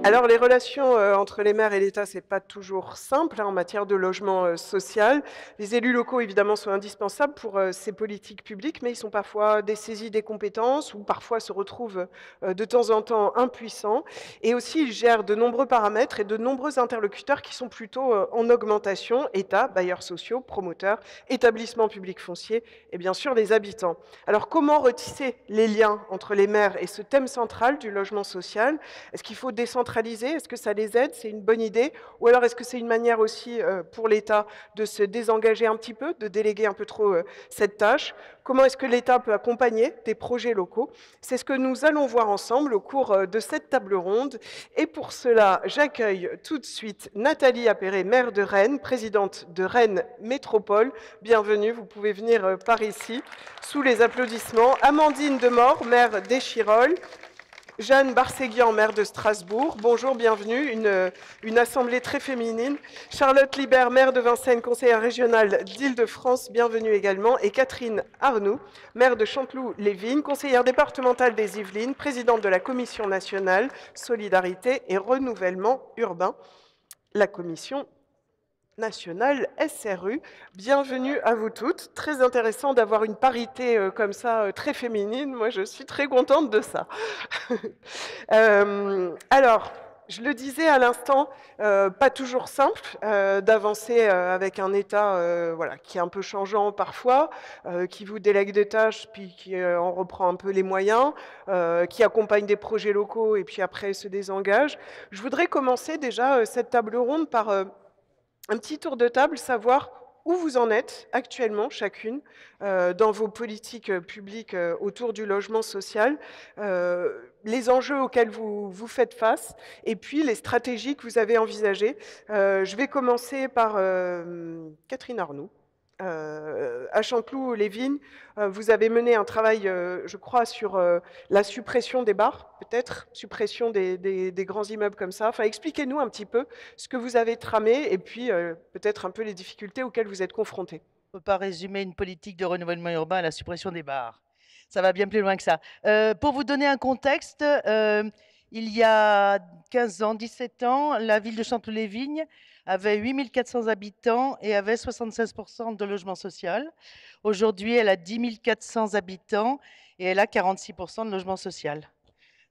Alors, les relations entre les maires et l'État, c'est pas toujours simple en matière de logement social. Les élus locaux, évidemment, sont indispensables pour ces politiques publiques, mais ils sont parfois dessaisis des compétences ou parfois se retrouvent de temps en temps impuissants. Et aussi, ils gèrent de nombreux paramètres et de nombreux interlocuteurs qui sont plutôt en augmentation: État, bailleurs sociaux, promoteurs, établissements publics fonciers et bien sûr les habitants. Alors, comment retisser les liens entre les maires et ce thème central du logement social? Est-ce qu'il faut décentraliser? Est-ce que ça les aide? C'est une bonne idée? Ou alors est-ce que c'est une manière aussi pour l'État de se désengager un petit peu, de déléguer un peu trop cette tâche? Comment est-ce que l'État peut accompagner des projets locaux? C'est ce que nous allons voir ensemble au cours de cette table ronde. Et pour cela, j'accueille tout de suite Nathalie Appéré, maire de Rennes, présidente de Rennes Métropole. Bienvenue, vous pouvez venir par ici, sous les applaudissements. Amandine Demort, maire d'Échirolles. Jeanne Barséguian, maire de Strasbourg. Bonjour, bienvenue, une assemblée très féminine. Charlotte Libert, maire de Vincennes, conseillère régionale d'Île-de-France, bienvenue également. Et Catherine Arnoux, maire de Chanteloup-les-Vignes, conseillère départementale des Yvelines, présidente de la Commission nationale Solidarité et Renouvellement urbain, la Commission nationale SRU. Bienvenue à vous toutes. Très intéressant d'avoir une parité comme ça, très féminine. Moi, je suis très contente de ça. Alors, je le disais à l'instant, pas toujours simple d'avancer avec un État voilà, qui est un peu changeant parfois, qui vous délègue des tâches, puis qui en reprend un peu les moyens, qui accompagne des projets locaux et puis après se désengage. Je voudrais commencer déjà cette table ronde par un petit tour de table, savoir où vous en êtes actuellement, chacune, dans vos politiques publiques autour du logement social, les enjeux auxquels vous faites face, et puis les stratégies que vous avez envisagées. Je vais commencer par Catherine Arnoux. À Chanteloup-les-Vignes, vous avez mené un travail, je crois, sur la suppression des bars, peut-être, suppression des grands immeubles comme ça. Enfin, expliquez-nous un petit peu ce que vous avez tramé et puis peut-être un peu les difficultés auxquelles vous êtes confrontés. On ne peut pas résumer une politique de renouvellement urbain à la suppression des bars. Ça va bien plus loin que ça. Pour vous donner un contexte, il y a 15 ans, 17 ans, la ville de Chanteloup-les-Vignes avait 8 400 habitants et avait 76% de logement social. Aujourd'hui, elle a 10 400 habitants et elle a 46% de logement social.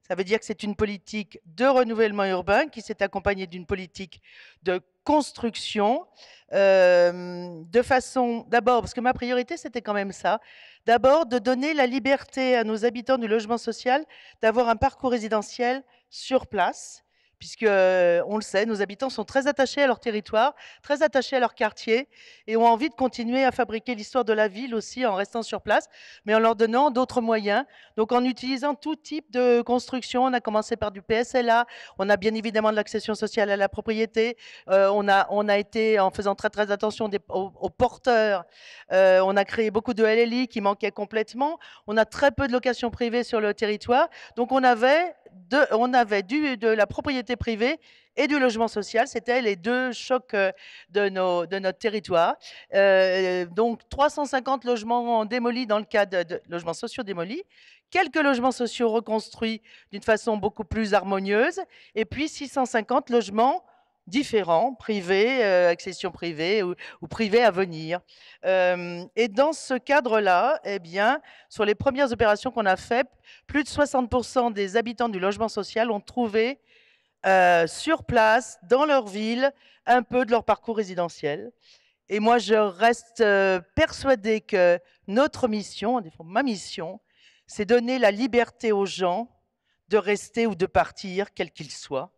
Ça veut dire que c'est une politique de renouvellement urbain qui s'est accompagnée d'une politique de construction, de façon, d'abord, parce que ma priorité, c'était quand même ça, d'abord de donner la liberté à nos habitants du logement social d'avoir un parcours résidentiel sur place, puisque, on le sait, nos habitants sont très attachés à leur territoire, très attachés à leur quartier, et ont envie de continuer à fabriquer l'histoire de la ville aussi en restant sur place, mais en leur donnant d'autres moyens. Donc en utilisant tout type de construction, on a commencé par du PSLA, on a bien évidemment de l'accession sociale à la propriété, on a été, en faisant très très attention aux porteurs, on a créé beaucoup de LLI qui manquaient complètement, on a très peu de locations privées sur le territoire, donc on avait de la propriété privée et du logement social, c'était les deux chocs de notre territoire. Donc 350 logements démolis dans le cadre de logements sociaux démolis, quelques logements sociaux reconstruits d'une façon beaucoup plus harmonieuse, et puis 650 logements différents, privés, accession privée ou privés à venir. Et dans ce cadre-là, eh bien, sur les premières opérations qu'on a faites, plus de 60% des habitants du logement social ont trouvé sur place, dans leur ville, un peu de leur parcours résidentiel. Et moi, je reste persuadée que notre mission, ma mission, c'est donner la liberté aux gens de rester ou de partir, quels qu'ils soient,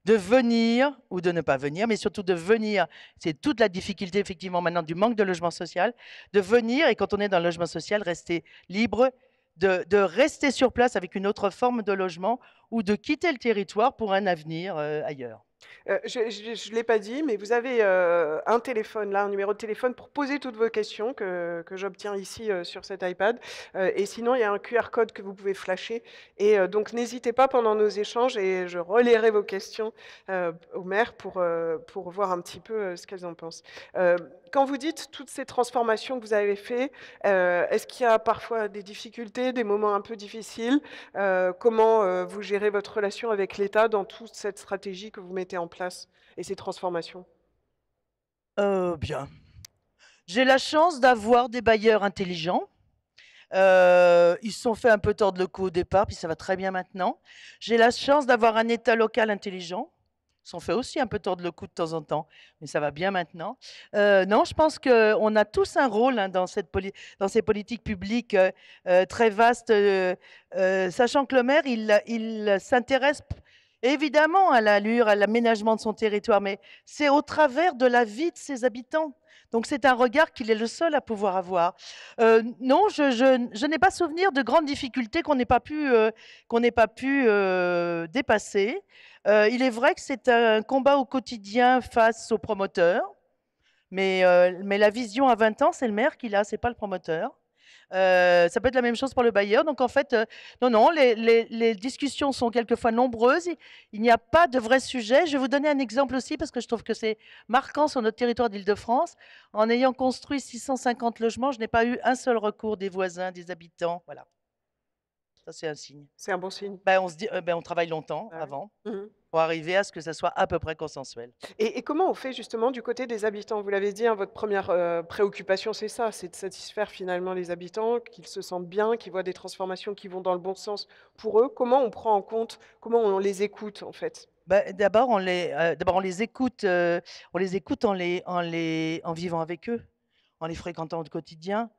de venir ou de ne pas venir, mais surtout de venir. C'est toute la difficulté, effectivement, maintenant du manque de logement social, de venir et quand on est dans le logement social, rester libre, de rester sur place avec une autre forme de logement ou de quitter le territoire pour un avenir ailleurs. Je l'ai pas dit, mais vous avez, un téléphone là, un numéro de téléphone pour poser toutes vos questions que j'obtiens ici, sur cet iPad, et sinon il y a un QR code que vous pouvez flasher et donc n'hésitez pas pendant nos échanges et je relayerai vos questions, aux maires pour voir un petit peu, ce qu'elles en pensent. Quand vous dites toutes ces transformations que vous avez fait, est-ce qu'il y a parfois des difficultés, des moments un peu difficiles? Comment, vous gérez votre relation avec l'État dans toute cette stratégie que vous mettez en place et ces transformations? Bien. J'ai la chance d'avoir des bailleurs intelligents. Ils se sont fait un peu tordre le cou au départ, puis ça va très bien maintenant. J'ai la chance d'avoir un État local intelligent. Ils se sont fait aussi un peu tordre le cou de temps en temps, mais ça va bien maintenant. Non, je pense qu'on a tous un rôle, hein, dans ces politiques publiques très vastes, sachant que le maire, il s'intéresse évidemment à l'allure, à l'aménagement de son territoire, mais c'est au travers de la vie de ses habitants. Donc c'est un regard qu'il est le seul à pouvoir avoir. Non, je n'ai pas souvenir de grandes difficultés qu'on n'ait pas pu dépasser. Il est vrai que c'est un combat au quotidien face aux promoteurs, mais la vision à 20 ans, c'est le maire qui l'a, c'est pas le promoteur. Ça peut être la même chose pour le bailleur. Donc en fait, non, non, les discussions sont quelquefois nombreuses. Il n'y a pas de vrai sujet. Je vais vous donner un exemple aussi parce que je trouve que c'est marquant sur notre territoire d'Île-de-France. En ayant construit 650 logements, je n'ai pas eu un seul recours des voisins, des habitants. Voilà, ça c'est un signe. C'est un bon signe? Ben, on se dit, ben, on travaille longtemps Ah avant oui. Mmh. pour arriver à ce que ça soit à peu près consensuel. Et comment on fait justement du côté des habitants? Vous l'avez dit, hein, votre première préoccupation, c'est ça, c'est de satisfaire finalement les habitants, qu'ils se sentent bien, qu'ils voient des transformations qui vont dans le bon sens pour eux. Comment on prend en compte, comment on les écoute en fait? Bah, d'abord on les écoute en vivant avec eux, en les fréquentant au quotidien,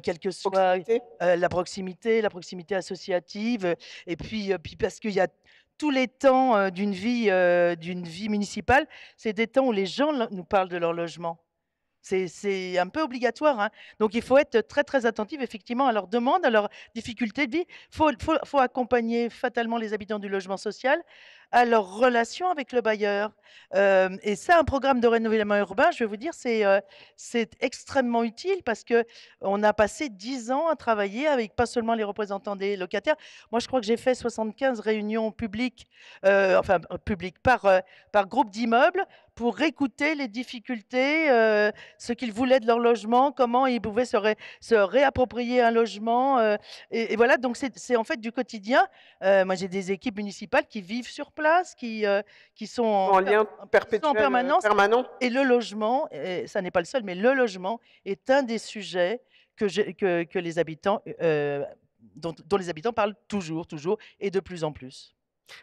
quelle que soit, Proximité? la proximité associative, puis parce qu'il y a tous les temps, d'une vie municipale, c'est des temps où les gens nous parlent de leur logement. C'est un peu obligatoire, hein. Donc il faut être très, très attentif effectivement à leurs demandes, à leurs difficultés de vie. Faut accompagner fatalement les habitants du logement social à leur relation avec le bailleur. Et ça, un programme de renouvellement urbain, je vais vous dire, c'est extrêmement utile parce qu'on a passé 10 ans à travailler avec pas seulement les représentants des locataires. Moi, je crois que j'ai fait 75 réunions publiques, publiques par groupe d'immeubles pour écouter les difficultés, ce qu'ils voulaient de leur logement, comment ils pouvaient se réapproprier un logement, et voilà, donc c'est en fait du quotidien. Moi, j'ai des équipes municipales qui vivent sur place, qui sont En lien qui sont en perpétuel, permanence, permanent? et le logement, et ça n'est pas le seul, mais le logement est un des sujets que les habitants, dont les habitants parlent toujours, toujours et de plus en plus.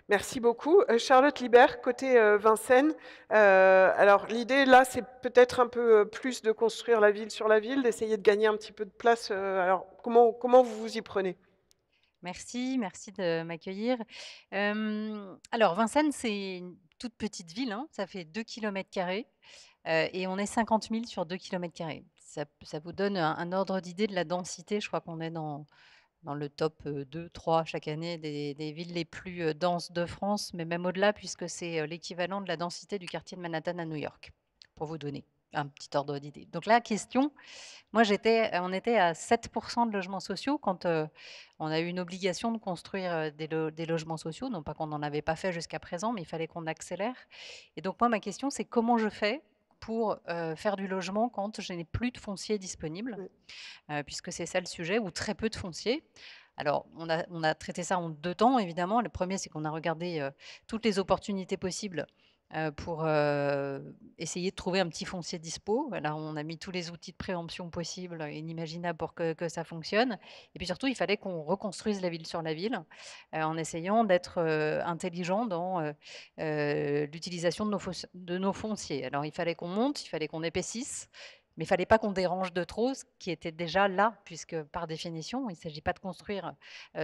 Merci beaucoup. Charlotte Libert, côté, Vincennes, alors l'idée là, c'est peut-être un peu, plus de construire la ville sur la ville, d'essayer de gagner un petit peu de place, alors comment vous vous y prenez? Merci, merci de m'accueillir. Alors Vincennes, c'est une toute petite ville, hein, ça fait 2 km², et on est 50 000 sur 2 km². Ça vous donne un ordre d'idée de la densité. Je crois qu'on est dans le top, 2-3 chaque année des villes les plus, denses de France, mais même au-delà puisque c'est, l'équivalent de la densité du quartier de Manhattan à New York, pour vous donner un petit ordre d'idée. Donc la question, moi on était à 7 de logements sociaux quand, on a eu une obligation de construire, des logements sociaux. Non pas qu'on n'en avait pas fait jusqu'à présent, mais il fallait qu'on accélère. Et donc moi, ma question, c'est comment je fais pour, faire du logement quand je n'ai plus de foncier disponible? Oui. Puisque c'est ça le sujet, ou très peu de foncier. Alors on a traité ça en 2 temps évidemment. Le premier, c'est qu'on a regardé, toutes les opportunités possibles, pour, essayer de trouver un petit foncier dispo. Voilà, on a mis tous les outils de préemption possibles et inimaginables pour que ça fonctionne. Et puis surtout, il fallait qu'on reconstruise la ville sur la ville, en essayant d'être, intelligent dans, l'utilisation de nos fonciers. Alors il fallait qu'on monte, il fallait qu'on épaississe, mais il fallait pas qu'on dérange de trop ce qui était déjà là, puisque par définition, il ne s'agit pas de construire,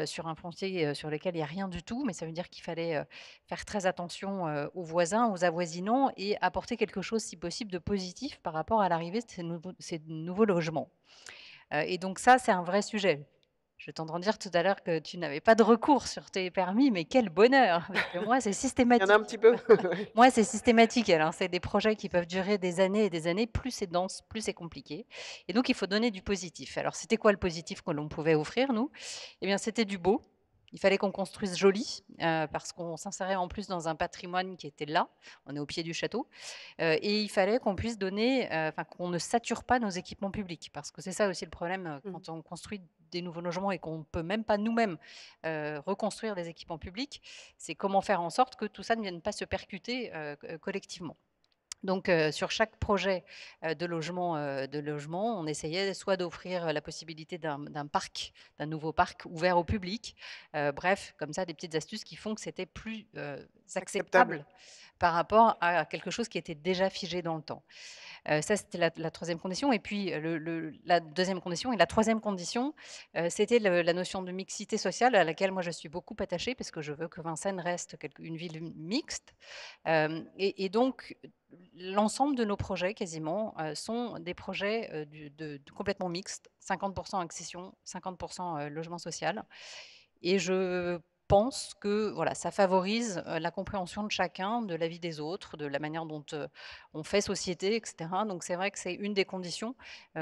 sur un foncier, sur lequel il y a rien du tout, mais ça veut dire qu'il fallait, faire très attention, aux voisins, aux avoisinants, et apporter quelque chose, si possible, de positif par rapport à l'arrivée de ces nouveaux logements. Et donc ça, c'est un vrai sujet. Je t'entends dire tout à l'heure que tu n'avais pas de recours sur tes permis, mais quel bonheur! Parce que moi, c'est Il y en a un systématique. petit peu? Moi, c'est systématique. Alors, c'est des projets qui peuvent durer des années et des années. Plus c'est dense, plus c'est compliqué. Et donc, il faut donner du positif. Alors, c'était quoi le positif que l'on pouvait offrir, nous? Eh bien, c'était du beau. Il fallait qu'on construise joli, parce qu'on s'insérait en plus dans un patrimoine qui était là. On est au pied du château. Et il fallait qu'on puisse donner, enfin, qu'on ne sature pas nos équipements publics. Parce que c'est ça aussi le problème, Mmh. quand on construit des nouveaux logements et qu'on ne peut même pas nous-mêmes reconstruire des équipements publics, c'est comment faire en sorte que tout ça ne vienne pas se percuter collectivement. Donc, sur chaque projet de logement, on essayait soit d'offrir la possibilité d'un parc, d'un nouveau parc ouvert au public. Bref, comme ça, des petites astuces qui font que c'était plus Acceptable. acceptable par rapport à quelque chose qui était déjà figé dans le temps. Ça, c'était la 3e condition et puis, la 2e condition et la 3e condition, c'était la notion de mixité sociale à laquelle moi je suis beaucoup attachée parce que je veux que Vincennes reste une ville mixte. Et donc l'ensemble de nos projets quasiment, sont des projets, complètement mixtes, 50 accession, 50 logement social et je pense que voilà, ça favorise, la compréhension de chacun, de la vie des autres, de la manière dont, on fait société et cetera. Donc c'est vrai que c'est une des conditions,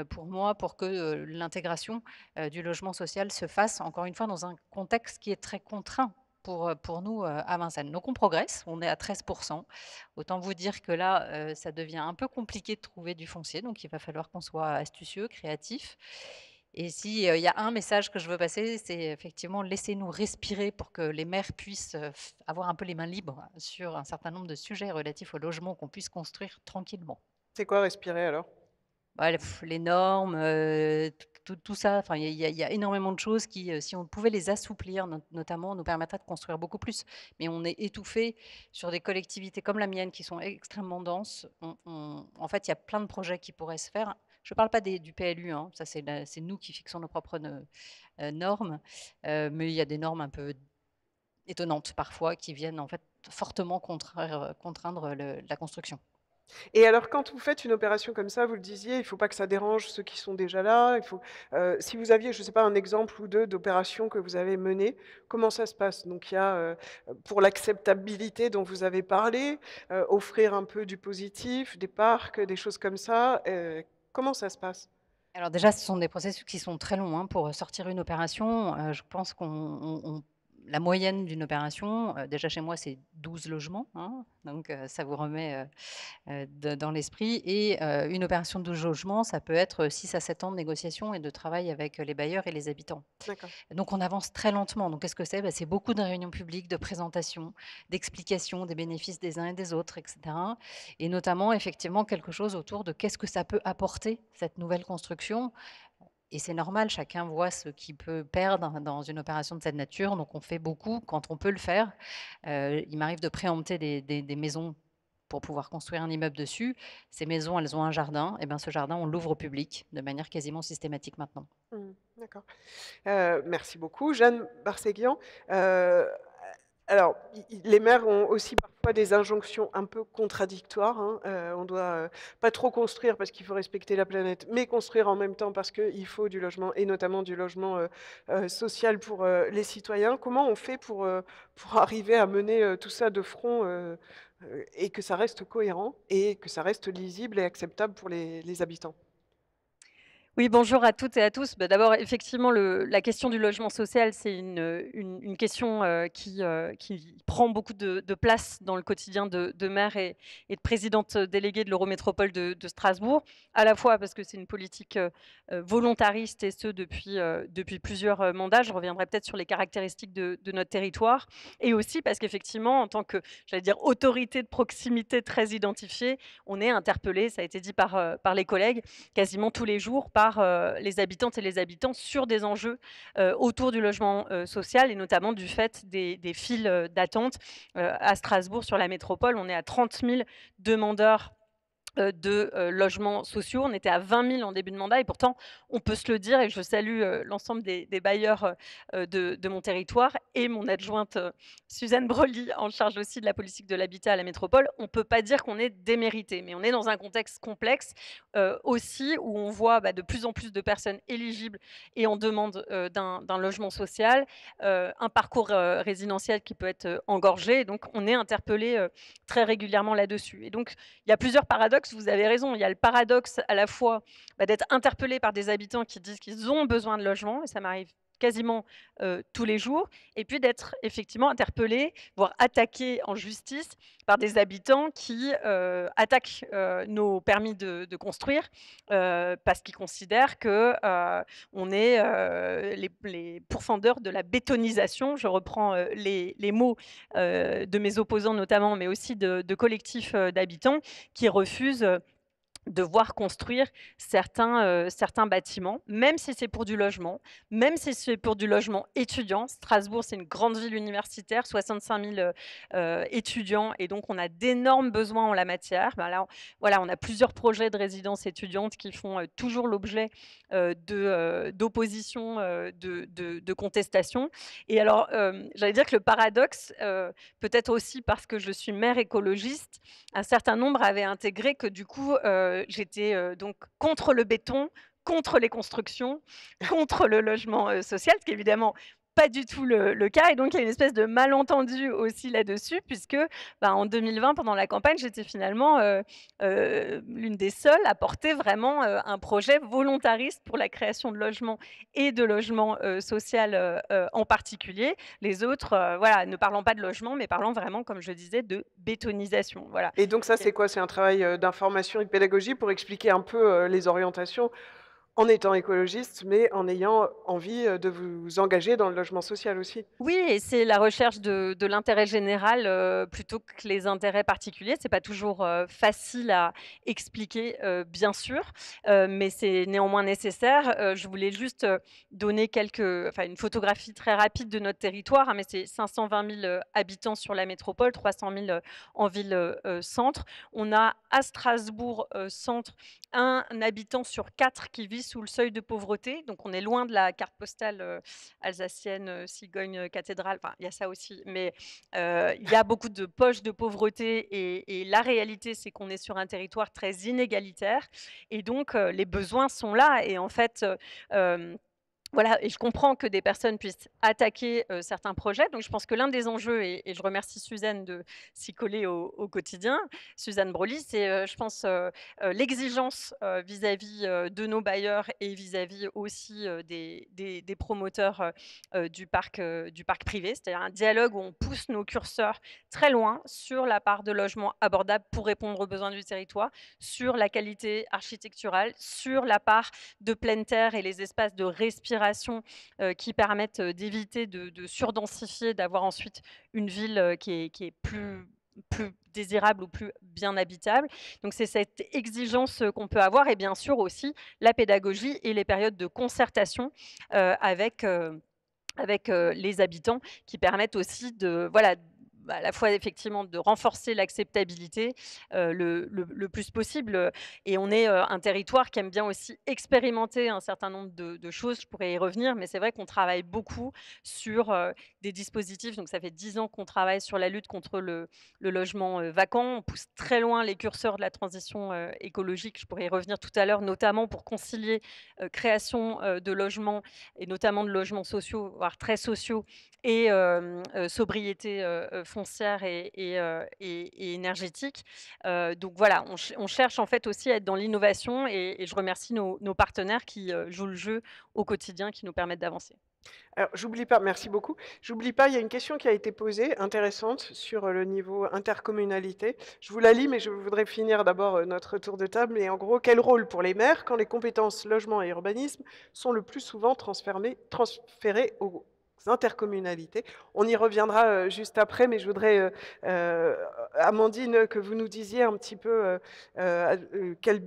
pour moi, pour que, l'intégration, du logement social se fasse, encore une fois, dans un contexte qui est très contraint pour nous, à Vincennes. Donc on progresse, on est à 13. Autant vous dire que là, ça devient un peu compliqué de trouver du foncier, donc il va falloir qu'on soit astucieux, créatif et si, il y a un message que je veux passer, c'est effectivement laissez-nous respirer pour que les maires puissent, f avoir un peu les mains libres sur un certain nombre de sujets relatifs au logement, qu'on puisse construire tranquillement. C'est quoi respirer alors? Ouais, les normes, tout ça, enfin, il y a énormément de choses qui, si on pouvait les assouplir, notamment, nous permettraient de construire beaucoup plus. Mais on est étouffé sur des collectivités comme la mienne qui sont extrêmement denses. En fait, il y a plein de projets qui pourraient se faire. Je ne parle pas du PLU, hein, ça c'est nous qui fixons nos propres normes, mais il y a des normes un peu étonnantes parfois qui viennent en fait fortement contraindre la construction. Et alors quand vous faites une opération comme ça, vous le disiez, il ne faut pas que ça dérange ceux qui sont déjà là, il faut si vous aviez, je ne sais pas, un exemple ou 2 d'opérations que vous avez menées, comment ça se passe? Donc il y a, pour l'acceptabilité dont vous avez parlé, offrir un peu du positif, des parcs, des choses comme ça, comment ça se passe? Alors déjà, ce sont des processus qui sont très longs, hein, pour sortir une opération. Je pense la moyenne d'une opération, déjà chez moi, c'est 12 logements, hein, donc ça vous remet, dans l'esprit et une opération de 12 logements, ça peut être 6 à 7 ans de négociation et de travail avec, les bailleurs et les habitants. D'accord. Donc on avance très lentement. Donc qu'est-ce que c'est? Bah, c'est beaucoup de réunions publiques, de présentations, d'explications des bénéfices des uns et des autres et cetera et notamment effectivement quelque chose autour de qu'est-ce que ça peut apporter cette nouvelle construction? Et c'est normal, chacun voit ce qu'il peut perdre dans une opération de cette nature, donc on fait beaucoup quand on peut le faire. Il m'arrive de préempter des maisons pour pouvoir construire un immeuble dessus. Ces maisons, elles ont un jardin et ben, ce jardin, on l'ouvre au public de manière quasiment systématique maintenant. Mmh. D'accord. Merci beaucoup. Jeanne Barséguian, heu, alors i les maires ont aussi parfois des injonctions un peu contradictoires, hein. On doit, pas trop construire parce qu'il faut respecter la planète, mais construire en même temps parce qu'il faut du logement et notamment du logement, social pour, les citoyens. Comment on fait pour arriver à mener, tout ça de front, et que ça reste cohérent et que ça reste lisible et acceptable pour les habitants? Oui, bonjour à toutes et à tous. Bah, d'abord, effectivement, la question du logement social, c'est une question qui prend beaucoup de place dans le quotidien de maire et de présidente déléguée de l'Eurométropole de Strasbourg, à la fois parce que c'est une politique volontariste et ce depuis plusieurs mandats. Je reviendrai peut-être sur les caractéristiques de notre territoire et aussi parce qu'effectivement, en tant que, j'allais dire, autorité de proximité très identifiée, on est interpellé, ça a été dit par les collègues, quasiment tous les jours par les habitantes et les habitants sur des enjeux autour du logement social et notamment du fait des files d'attente à Strasbourg sur la métropole. On est à 30 000 demandeurs de logements sociaux. On était à 20 000 en début de mandat et pourtant, on peut se le dire et je salue l'ensemble des bailleurs de mon territoire et mon adjointe Suzanne Brolly, en charge aussi de la politique de l'habitat à la métropole. On ne peut pas dire qu'on est démérité, mais on est dans un contexte complexe aussi où on voit de plus en plus de personnes éligibles et en demande d'un logement social, un parcours résidentiel qui peut être engorgé. Et donc, on est interpellé très régulièrement là-dessus. Et donc, il y a plusieurs paradoxes, vous avez raison. Il y a le paradoxe à la fois d'être interpellé par des habitants qui disent qu'ils ont besoin de logement, et ça m'arrive quasiment tous les jours, et puis d'être effectivement interpellé, voire attaqué en justice par des habitants qui attaquent nos permis de construire parce qu'ils considèrent que on est les pourfendeurs de la bétonisation. Je reprends les mots de mes opposants notamment, mais aussi de collectifs d'habitants qui refusent de voir construire certains bâtiments, même si c'est pour du logement, même si c'est pour du logement étudiant. Strasbourg, c'est une grande ville universitaire, 65 000 étudiants, et donc on a d'énormes besoins en la matière. Là, voilà, on a plusieurs projets de résidences étudiantes qui font toujours l'objet d'opposition, de contestation. Et alors, j'allais dire que le paradoxe, peut-être aussi parce que je suis maire écologiste, un certain nombre avaient intégré que du coup, j'étais donc contre le béton, contre les constructions, contre le logement social, ce qui est évidemment pas du tout le cas. Et donc, il y a une espèce de malentendu aussi là-dessus, puisque en 2020, pendant la campagne, j'étais finalement l'une des seules à porter vraiment un projet volontariste pour la création de logements et de logements social en particulier. Les autres, voilà, ne parlant pas de logement, mais parlant vraiment, comme je disais, de bétonisation. Voilà. Et donc ça, c'est quoi? C'est un travail d'information et de pédagogie pour expliquer un peu les orientations en étant écologiste, mais en ayant envie de vous engager dans le logement social aussi? Oui, et c'est la recherche de l'intérêt général plutôt que les intérêts particuliers. C'est pas toujours facile à expliquer, bien sûr, mais c'est néanmoins nécessaire. Je voulais juste donner une photographie très rapide de notre territoire, hein, mais c'est 520 000 habitants sur la métropole, 300 000 en ville centre. On a à Strasbourg centre un habitant sur 4 qui vit sous le seuil de pauvreté, donc on est loin de la carte postale alsacienne, cigogne, cathédrale, enfin, il y a ça aussi, mais il y a beaucoup de poches de pauvreté et la réalité, c'est qu'on est sur un territoire très inégalitaire et donc les besoins sont là et en fait, voilà, et je comprends que des personnes puissent attaquer certains projets. Donc, je pense que l'un des enjeux, et je remercie Suzanne de s'y coller au quotidien, Suzanne Brolly, c'est, je pense, l'exigence vis-à-vis de nos bailleurs et vis-à-vis aussi des promoteurs du parc privé. C'est-à-dire un dialogue où on pousse nos curseurs très loin sur la part de logements abordables pour répondre aux besoins du territoire, sur la qualité architecturale, sur la part de pleine terre et les espaces de respiration qui permettent d'éviter de surdensifier, d'avoir ensuite une ville qui est plus désirable ou plus bien habitable. Donc c'est cette exigence qu'on peut avoir et bien sûr aussi la pédagogie et les périodes de concertation avec les habitants qui permettent aussi de, voilà, à la fois effectivement de renforcer l'acceptabilité le plus possible. Et on est un territoire qui aime bien aussi expérimenter un certain nombre de choses. Je pourrais y revenir, mais c'est vrai qu'on travaille beaucoup sur des dispositifs. Donc ça fait 10 ans qu'on travaille sur la lutte contre le logement vacant. On pousse très loin les curseurs de la transition écologique. Je pourrais y revenir tout à l'heure, notamment pour concilier création de logements et notamment de logements sociaux, voire très sociaux, et sobriété foncière et énergétique. Donc voilà, on cherche en fait aussi à être dans l'innovation et je remercie nos partenaires qui jouent le jeu au quotidien, qui nous permettent d'avancer. Alors, j'oublie pas, merci beaucoup. J'oublie pas, il y a une question qui a été posée, intéressante, sur le niveau intercommunalité. Je vous la lis, mais je voudrais finir d'abord notre tour de table. Et en gros, quel rôle pour les maires quand les compétences logement et urbanisme sont le plus souvent transférées aux intercommunalités? On y reviendra juste après, mais je voudrais, Amandine, que vous nous disiez un petit peu quel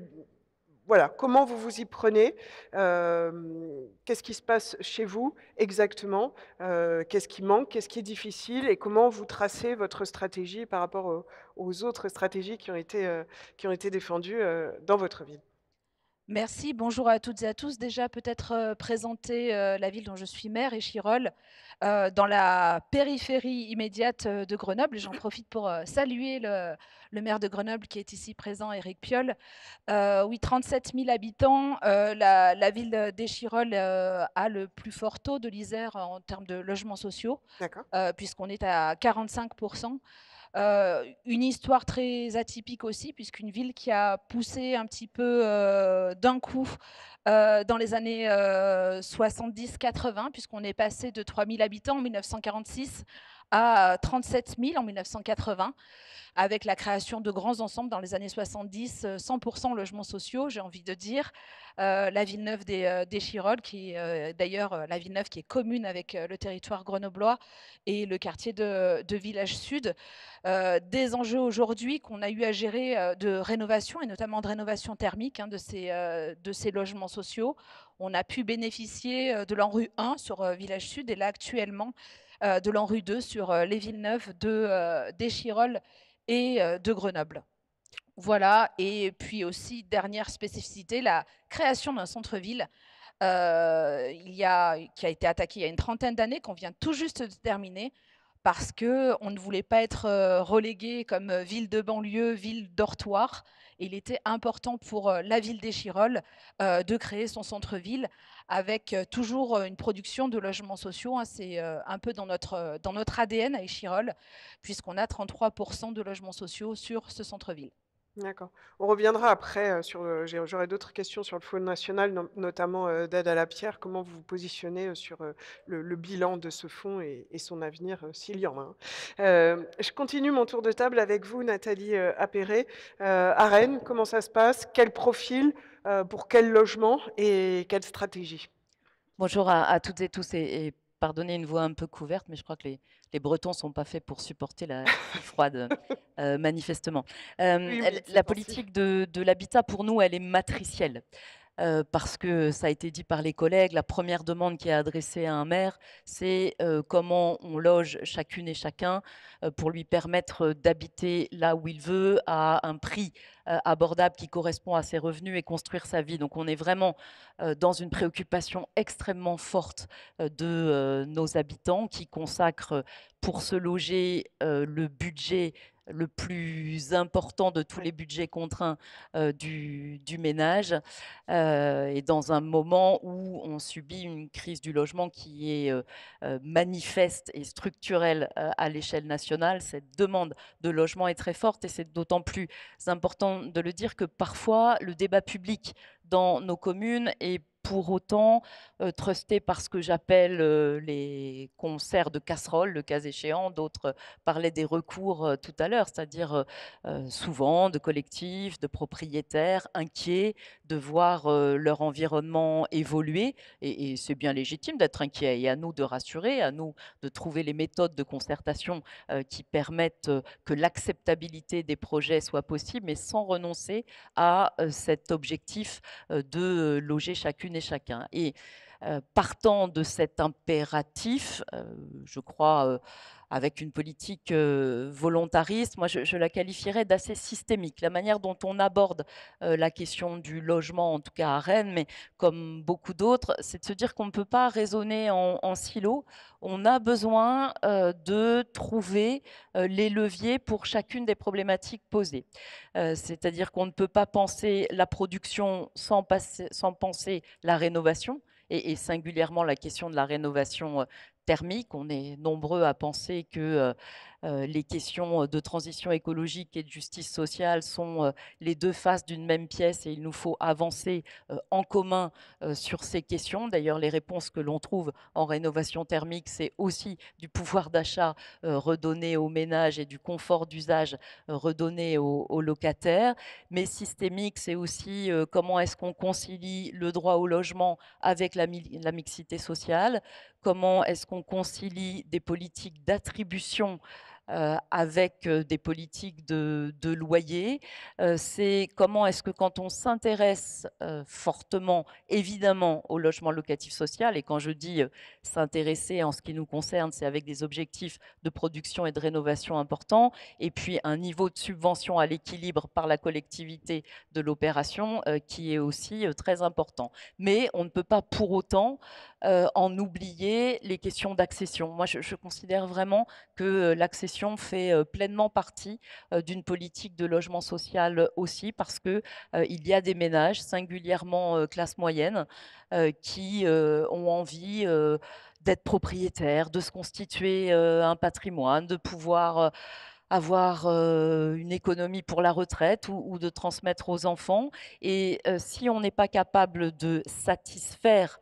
voilà, comment vous vous y prenez? Qu'est-ce qui se passe chez vous exactement? Qu'est-ce qui manque? Qu'est-ce qui est difficile? Et comment vous tracez votre stratégie par rapport aux autres stratégies qui ont été défendues, dans votre ville? Merci, bonjour à toutes et à tous. Déjà, peut-être présenter la ville dont je suis maire, Échirolles, dans la périphérie immédiate de Grenoble. Et j'en profite pour saluer le maire de Grenoble qui est ici présent, Éric Piolle. Oui, 37 000 habitants. La ville d'Échirolles a le plus fort taux de l'Isère en termes de logements sociaux, D'accord. puisqu'on est à 45%. Une histoire très atypique aussi, puisqu'une ville qui a poussé un petit peu d'un coup dans les années 70-80, puisqu'on est passé de 3 000 habitants en 1946 à 37 000 en 1980, avec la création de grands ensembles dans les années 70, 100% logements sociaux, j'ai envie de dire. La Villeneuve des Chirolles, qui est d'ailleurs la Villeneuve qui est commune avec le territoire grenoblois et le quartier de Village Sud. Des enjeux aujourd'hui qu'on a eu à gérer de rénovation, et notamment de rénovation thermique de ces logements sociaux. On a pu bénéficier de l'ANRU 1 sur Village Sud et là actuellement de l'ANRU 2 sur les Villeneuve des Chirolles et de Grenoble. Voilà, et puis aussi, dernière spécificité, la création d'un centre-ville qui a été attaqué il y a une trentaine d'années, qu'on vient tout juste de terminer, parce qu'on ne voulait pas être relégué comme ville de banlieue, ville dortoir. Et il était important pour la ville d'Échirolles de créer son centre-ville avec toujours une production de logements sociaux. C'est un peu dans notre ADN à Échirolles, puisqu'on a 33% de logements sociaux sur ce centre-ville. D'accord. On reviendra après, sur, j'aurai d'autres questions sur le fonds national, notamment, d'aide à la pierre. Comment vous vous positionnez, sur, le bilan de ce fonds et son avenir, s'il y en a un? Je continue mon tour de table avec vous, Nathalie, Appéré. À Rennes, comment ça se passe? Quel profil, pour quel logement et quelle stratégie? Bonjour à toutes et tous et pardonnez une voix un peu couverte, mais je crois que les Bretons ne sont pas faits pour supporter la pluie froide, manifestement. Oui, oui, c'est La pensif. politique de l'habitat, pour nous, elle est matricielle. Parce que ça a été dit par les collègues, la première demande qui est adressée à un maire, c'est comment on loge chacune et chacun pour lui permettre d'habiter là où il veut, à un prix abordable qui correspond à ses revenus et construire sa vie. Donc on est vraiment dans une préoccupation extrêmement forte de nos habitants qui consacrent pour se loger le budget le plus important de tous Ouais. les budgets contraints du ménage, et dans un moment où on subit une crise du logement qui est manifeste et structurelle à l'échelle nationale. Cette demande de logement est très forte et c'est d'autant plus important de le dire que parfois le débat public dans nos communes est pour autant trusté par ce que j'appelle les concerts de casseroles, le cas échéant. D'autres parlaient des recours tout à l'heure, c'est-à-dire souvent de collectifs, de propriétaires inquiets de voir leur environnement évoluer. Et c'est bien légitime d'être inquiet. Et à nous de rassurer, à nous de trouver les méthodes de concertation qui permettent que l'acceptabilité des projets soit possible, mais sans renoncer à cet objectif de loger chacune et chacun. Et partant de cet impératif, je crois, avec une politique volontariste, moi je la qualifierais d'assez systémique. La manière dont on aborde la question du logement, en tout cas à Rennes, mais comme beaucoup d'autres, c'est de se dire qu'on ne peut pas raisonner en silo. On a besoin de trouver les leviers pour chacune des problématiques posées. C'est-à-dire qu'on ne peut pas penser la production sans penser la rénovation et singulièrement la question de la rénovation thermique. On est nombreux à penser que les questions de transition écologique et de justice sociale sont les deux faces d'une même pièce et il nous faut avancer en commun sur ces questions. D'ailleurs, les réponses que l'on trouve en rénovation thermique, c'est aussi du pouvoir d'achat redonné aux ménages et du confort d'usage redonné aux locataires. Mais systémique, c'est aussi comment est-ce qu'on concilie le droit au logement avec la mixité sociale, comment est-ce qu'on concilie des politiques d'attribution avec des politiques de loyer. C'est comment est-ce que quand on s'intéresse fortement, évidemment, au logement locatif social, et quand je dis s'intéresser en ce qui nous concerne, c'est avec des objectifs de production et de rénovation importants, et puis un niveau de subvention à l'équilibre par la collectivité de l'opération qui est aussi très important. Mais on ne peut pas pour autant en oublier les questions d'accession. Moi, je considère vraiment que l'accession fait pleinement partie d'une politique de logement social aussi, parce que il y a des ménages, singulièrement classe moyenne, qui ont envie d'être propriétaires, de se constituer un patrimoine, de pouvoir avoir une économie pour la retraite ou de transmettre aux enfants. Et si on n'est pas capable de satisfaire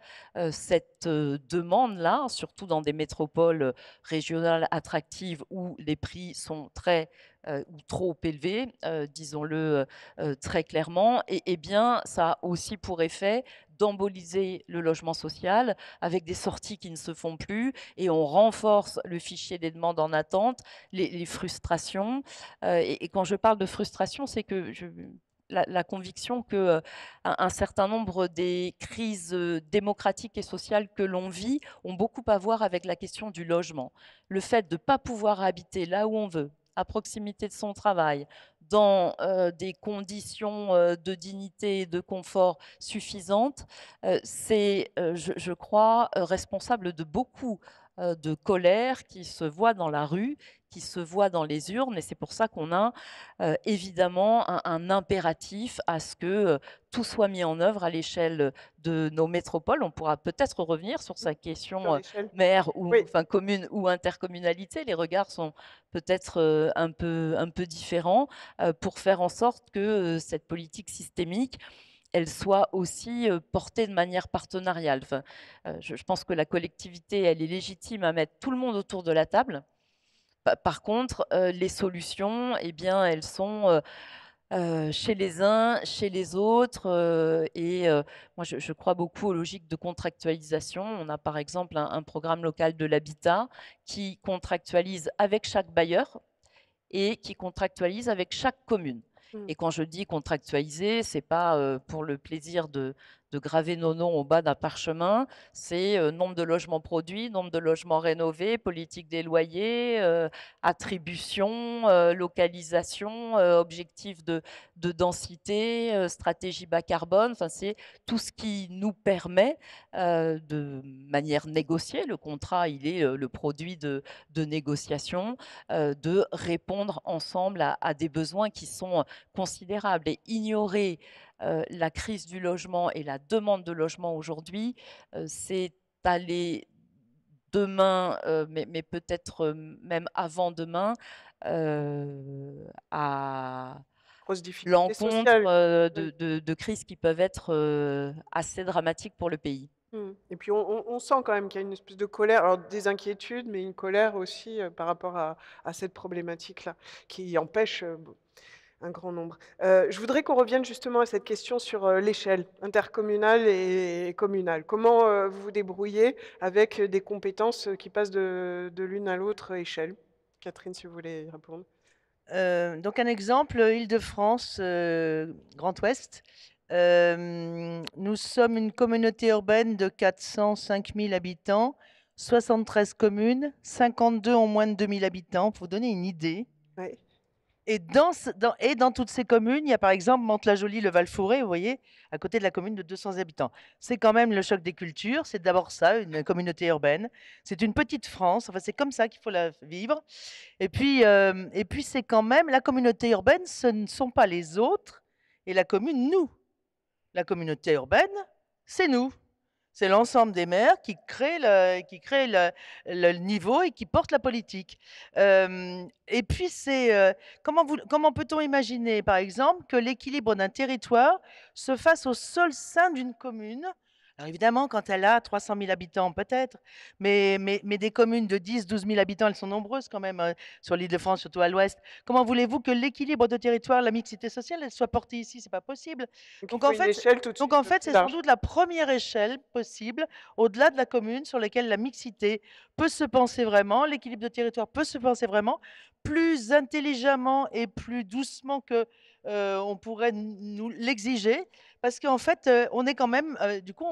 cette demande-là, surtout dans des métropoles régionales attractives où les prix sont très ou trop élevés, disons-le très clairement, et bien ça a aussi pour effet d'emboliser le logement social avec des sorties qui ne se font plus, et on renforce le fichier des demandes en attente, les frustrations. Et quand je parle de frustration, c'est que la conviction que un certain nombre des crises démocratiques et sociales que l'on vit ont beaucoup à voir avec la question du logement. Le fait de ne pas pouvoir habiter là où on veut, à proximité de son travail, dans des conditions de dignité et de confort suffisantes, c'est, je crois, responsable de beaucoup de colère qui se voit dans la rue, qui se voit dans les urnes, et c'est pour ça qu'on a évidemment un impératif à ce que tout soit mis en œuvre à l'échelle de nos métropoles. On pourra peut-être revenir sur sa Sur question l'échelle. maire ou Oui. enfin commune ou intercommunalité. Les regards sont peut-être un peu différents pour faire en sorte que cette politique systémique elle soit aussi portée de manière partenariale. Enfin, je pense que la collectivité, elle est légitime à mettre tout le monde autour de la table. Par contre, les solutions, eh bien, elles sont chez les uns, chez les autres. Moi, je crois beaucoup aux logiques de contractualisation. On a par exemple un programme local de l'habitat qui contractualise avec chaque bailleur et qui contractualise avec chaque commune. Mmh. Et quand je dis contractualiser, c'est pas pour le plaisir de graver nos noms au bas d'un parchemin, c'est nombre de logements produits, nombre de logements rénovés, politique des loyers, attribution, localisation, objectif de densité, stratégie bas carbone. Enfin, c'est tout ce qui nous permet de manière négociée, le contrat, il est le produit de négociations, de répondre ensemble à des besoins qui sont considérables. Et ignorer la crise du logement et la demande de logement aujourd'hui, c'est aller demain, mais peut-être même avant-demain, à Grosse difficulté l'encontre sociale. Oui. de crises qui peuvent être assez dramatiques pour le pays. Mmh. Et puis on sent quand même qu'il y a une espèce de colère, alors des inquiétudes, mais une colère aussi, par rapport à cette problématique-là, qui empêche, un grand nombre. Je voudrais qu'on revienne justement à cette question sur, l'échelle intercommunale et communale. Comment, vous vous débrouillez avec, des compétences, qui passent de l'une à l'autre échelle? Catherine, si vous voulez y répondre. Donc un exemple, Île-de-France, Grand Ouest. Nous sommes une communauté urbaine de 405 000 habitants, 73 communes, 52 ont moins de 2 000 habitants, pour vous donner une idée. Ouais. Et dans toutes ces communes, il y a par exemple Mantes-la-Jolie, le Val-Fouré, vous voyez, à côté de la commune de 200 habitants. C'est quand même le choc des cultures, c'est d'abord ça, une communauté urbaine. C'est une petite France, enfin c'est comme ça qu'il faut la vivre. Et puis c'est quand même la communauté urbaine, ce ne sont pas les autres, et la commune, nous. La communauté urbaine, c'est nous. C'est l'ensemble des maires qui créent le niveau et qui portent la politique. Et puis comment peut-on imaginer, par exemple, que l'équilibre d'un territoire se fasse au seul sein d'une commune, Alors évidemment, quand elle a 300 000 habitants, peut-être, mais des communes de 10-12 000 habitants, elles sont nombreuses quand même sur l'Île-de-France, surtout à l'ouest. Comment voulez-vous que l'équilibre de territoire, la mixité sociale, elle soit portée ici? C'est pas possible. Donc il Donc faut en une fait, échelle tout de suite plus c'est sans large. doute la première échelle possible, au-delà de la commune, sur laquelle la mixité peut se penser vraiment, l'équilibre de territoire peut se penser vraiment, plus intelligemment et plus doucement que on pourrait nous l'exiger. Parce qu'en fait, on est quand même, du coup,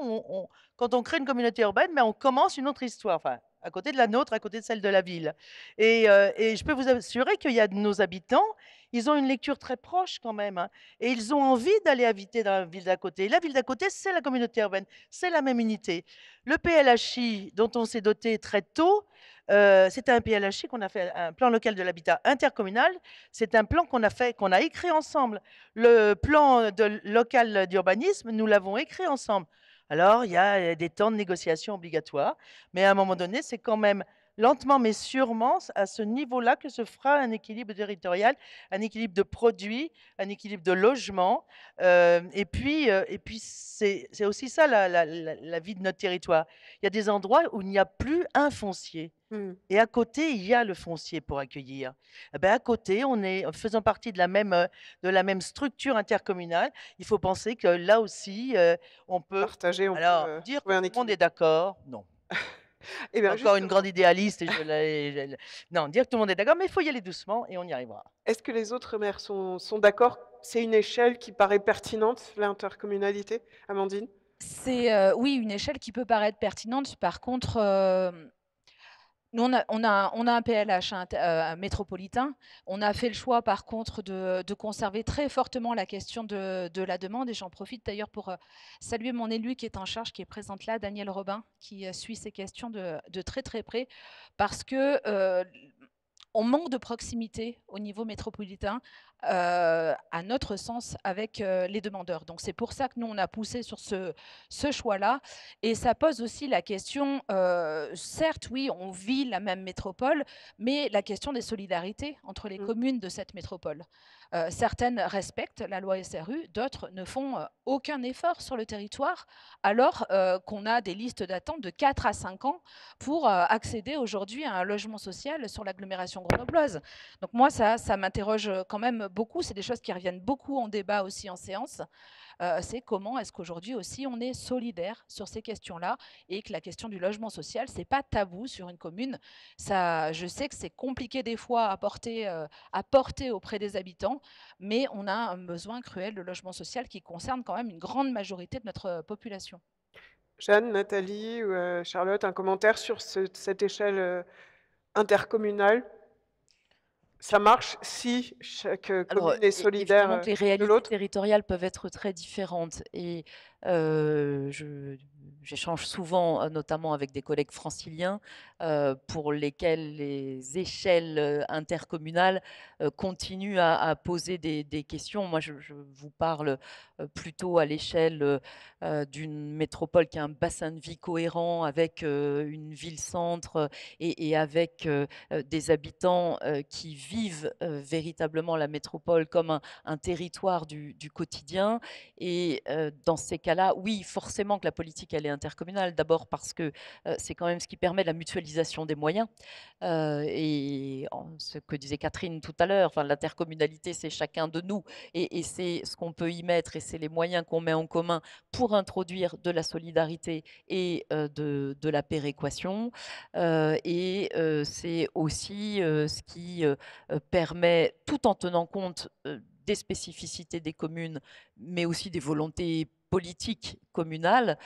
quand on crée une communauté urbaine, mais on commence une autre histoire, enfin, à côté de la nôtre, à côté de celle de la ville. Et je peux vous assurer qu'il y a de nos habitants, ils ont une lecture très proche quand même, hein, et ils ont envie d'aller habiter dans la ville d'à côté. Et la ville d'à côté, c'est la communauté urbaine, c'est la même unité. Le PLHI, dont on s'est doté très tôt, c'était un PLHI qu'on a fait, un plan local de l'habitat intercommunal. C'est un plan qu'on a écrit ensemble. Le plan local d'urbanisme, nous l'avons écrit ensemble. Alors, il y a des temps de négociation obligatoires, mais à un moment donné, c'est quand même lentement mais sûrement à ce niveau-là que se fera un équilibre territorial, un équilibre de produits, un équilibre de logement. Et puis c'est aussi ça la vie de notre territoire. Il y a des endroits où il n'y a plus un foncier. Mmh. Et à côté, il y a le foncier pour accueillir. Eh ben, à côté, on est faisant partie de la même structure intercommunale. Il faut penser que là aussi, on peut Partager, on peut, alors dire trouver que un tout le monde est équilibre. d'accord, non. Eh Je suis bien encore une grande justement, idéaliste et non, dire que tout le monde est d'accord, mais il faut y aller doucement et on y arrivera. est-ce que les autres maires sont d'accord? C'est une échelle qui paraît pertinente, l'intercommunalité, Amandine? C'est, oui, une échelle qui peut paraître pertinente. Par contre, nous, on a un PLH métropolitain. On a fait le choix, par contre, de conserver très fortement la question de la demande, et j'en profite d'ailleurs pour, saluer mon élu qui est en charge, qui est présente là, Daniel Robin, qui, suit ces questions de très, très près parce que, on manque de proximité au niveau métropolitain, à notre sens, avec, les demandeurs. Donc c'est pour ça que nous, on a poussé sur ce choix-là, et ça pose aussi la question, certes, oui, on vit la même métropole, mais la question des solidarités entre les Mmh. communes de cette métropole. Certaines respectent la loi SRU, d'autres ne font, aucun effort sur le territoire, alors, qu'on a des listes d'attente de 4 à 5 ans pour, accéder aujourd'hui à un logement social sur l'agglomération grenobloise. Donc moi, ça m'interroge, quand même beaucoup. C'est des choses qui reviennent beaucoup en débat aussi en séance. C'est comment est-ce qu'aujourd'hui aussi on est solidaire sur ces questions-là, et que la question du logement social, c'est pas tabou sur une commune. Ça, je sais que c'est compliqué des fois à porter auprès des habitants, mais on a un besoin cruel de logement social qui concerne quand même une grande majorité de notre, population. Jeanne, Nathalie ou Charlotte, un commentaire sur cette échelle, intercommunale? Ça marche si chaque, Alors, commune est solidaire, évidemment que les de réalités l'autre? territoriales peuvent être très différentes et je j'échange souvent, notamment avec des collègues franciliens, pour lesquels les échelles, intercommunales, continuent à poser des questions. Moi, je vous parle, plutôt à l'échelle, d'une métropole qui a un bassin de vie cohérent avec, une ville-centre, et avec, des habitants, qui vivent, véritablement la métropole comme un territoire du quotidien. Et dans ces cas-là, oui, forcément que la politique, elle est intercommunale. D'abord parce que, c'est quand même ce qui permet la mutualisation des moyens, et ce que disait Catherine tout à l'heure, enfin l'intercommunalité, c'est chacun de nous, et c'est ce qu'on peut y mettre et c'est les moyens qu'on met en commun pour introduire de la solidarité et de la péréquation. C'est aussi, ce qui, permet, tout en tenant compte, des spécificités des communes, mais aussi des volontés politiques communales,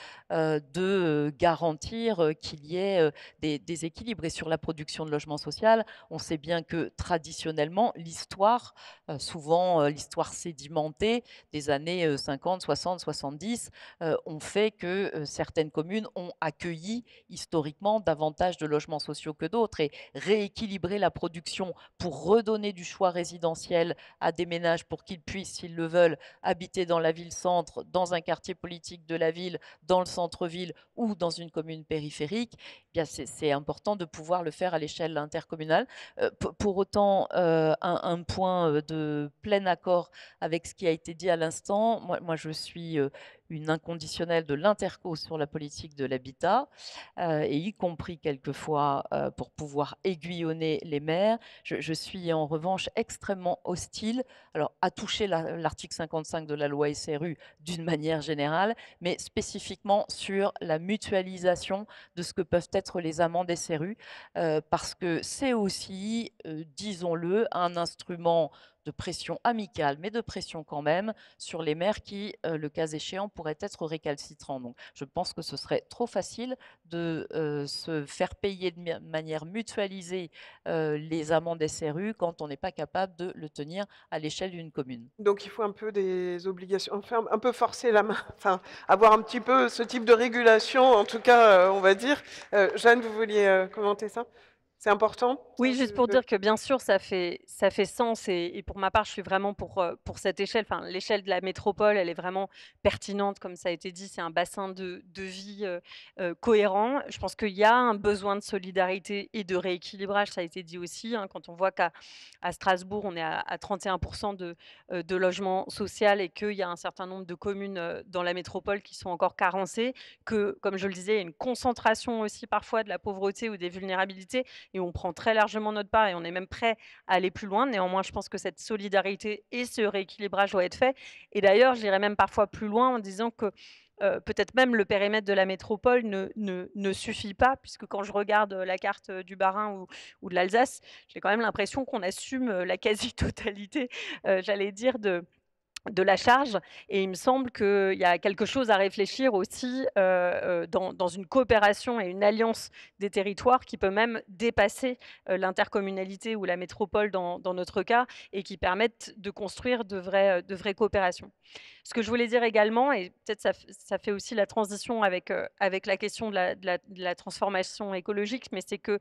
garantir, qu'il y ait, des équilibres. Et sur la production de logement social, on sait bien que traditionnellement, l'histoire, souvent, l'histoire sédimentée des années, 50, 60, 70, ont fait que, certaines communes ont accueilli historiquement davantage de logements sociaux que d'autres, et rééquilibrer la production pour redonner du choix résidentiel à des ménages pour qu'ils puissent, s'ils le veulent, habiter dans la ville-centre, dans un quartier politique de la ville, dans le centre-ville ou dans une commune périphérique. Eh bien, c'est important de pouvoir le faire à l'échelle intercommunale. Pour autant, un point, de plein accord avec ce qui a été dit à l'instant. Moi je suis, une inconditionnelle de l'interco sur la politique de l'habitat, et y compris quelquefois pour pouvoir aiguillonner les maires. Je suis en revanche extrêmement hostile alors, à toucher l'article 55 de la loi SRU d'une manière générale, mais spécifiquement sur la mutualisation de ce que peuvent être les amendes SRU, parce que c'est aussi, disons-le, un instrument de pression amicale, mais de pression quand même, sur les maires qui, le cas échéant, pourraient être récalcitrants. Donc, je pense que ce serait trop facile de se faire payer de manière mutualisée les amendes SRU quand on n'est pas capable de le tenir à l'échelle d'une commune. Donc il faut un peu des obligations, enfin un peu forcer la main, enfin avoir un petit peu ce type de régulation, en tout cas, on va dire. Jeanne, vous vouliez commenter ça? C'est important? Oui, juste pour dire que bien sûr, ça fait sens et pour ma part, je suis vraiment pour cette échelle. Enfin, l'échelle de la métropole, elle est vraiment pertinente, comme ça a été dit, c'est un bassin de vie cohérent. Je pense qu'il y a un besoin de solidarité et de rééquilibrage, ça a été dit aussi, hein, quand on voit qu'à Strasbourg, on est à 31% de logement social et qu'il y a un certain nombre de communes dans la métropole qui sont encore carencées, que, comme je le disais, il y a une concentration aussi parfois de la pauvreté ou des vulnérabilités et on prend très largement notre part et on est même prêt à aller plus loin. Néanmoins, je pense que cette solidarité et ce rééquilibrage doit être fait. Et d'ailleurs, j'irais même parfois plus loin en disant que peut-être même le périmètre de la métropole ne suffit pas, puisque quand je regarde la carte du Bas-Rhin ou de l'Alsace, j'ai quand même l'impression qu'on assume la quasi-totalité, j'allais dire, de la charge et il me semble qu'il y a quelque chose à réfléchir aussi, dans une coopération et une alliance des territoires qui peut même dépasser, l'intercommunalité ou la métropole dans notre cas et qui permettent de construire de vraies coopérations. Ce que je voulais dire également et peut-être ça fait aussi la transition avec la question de la transformation écologique, mais c'est que,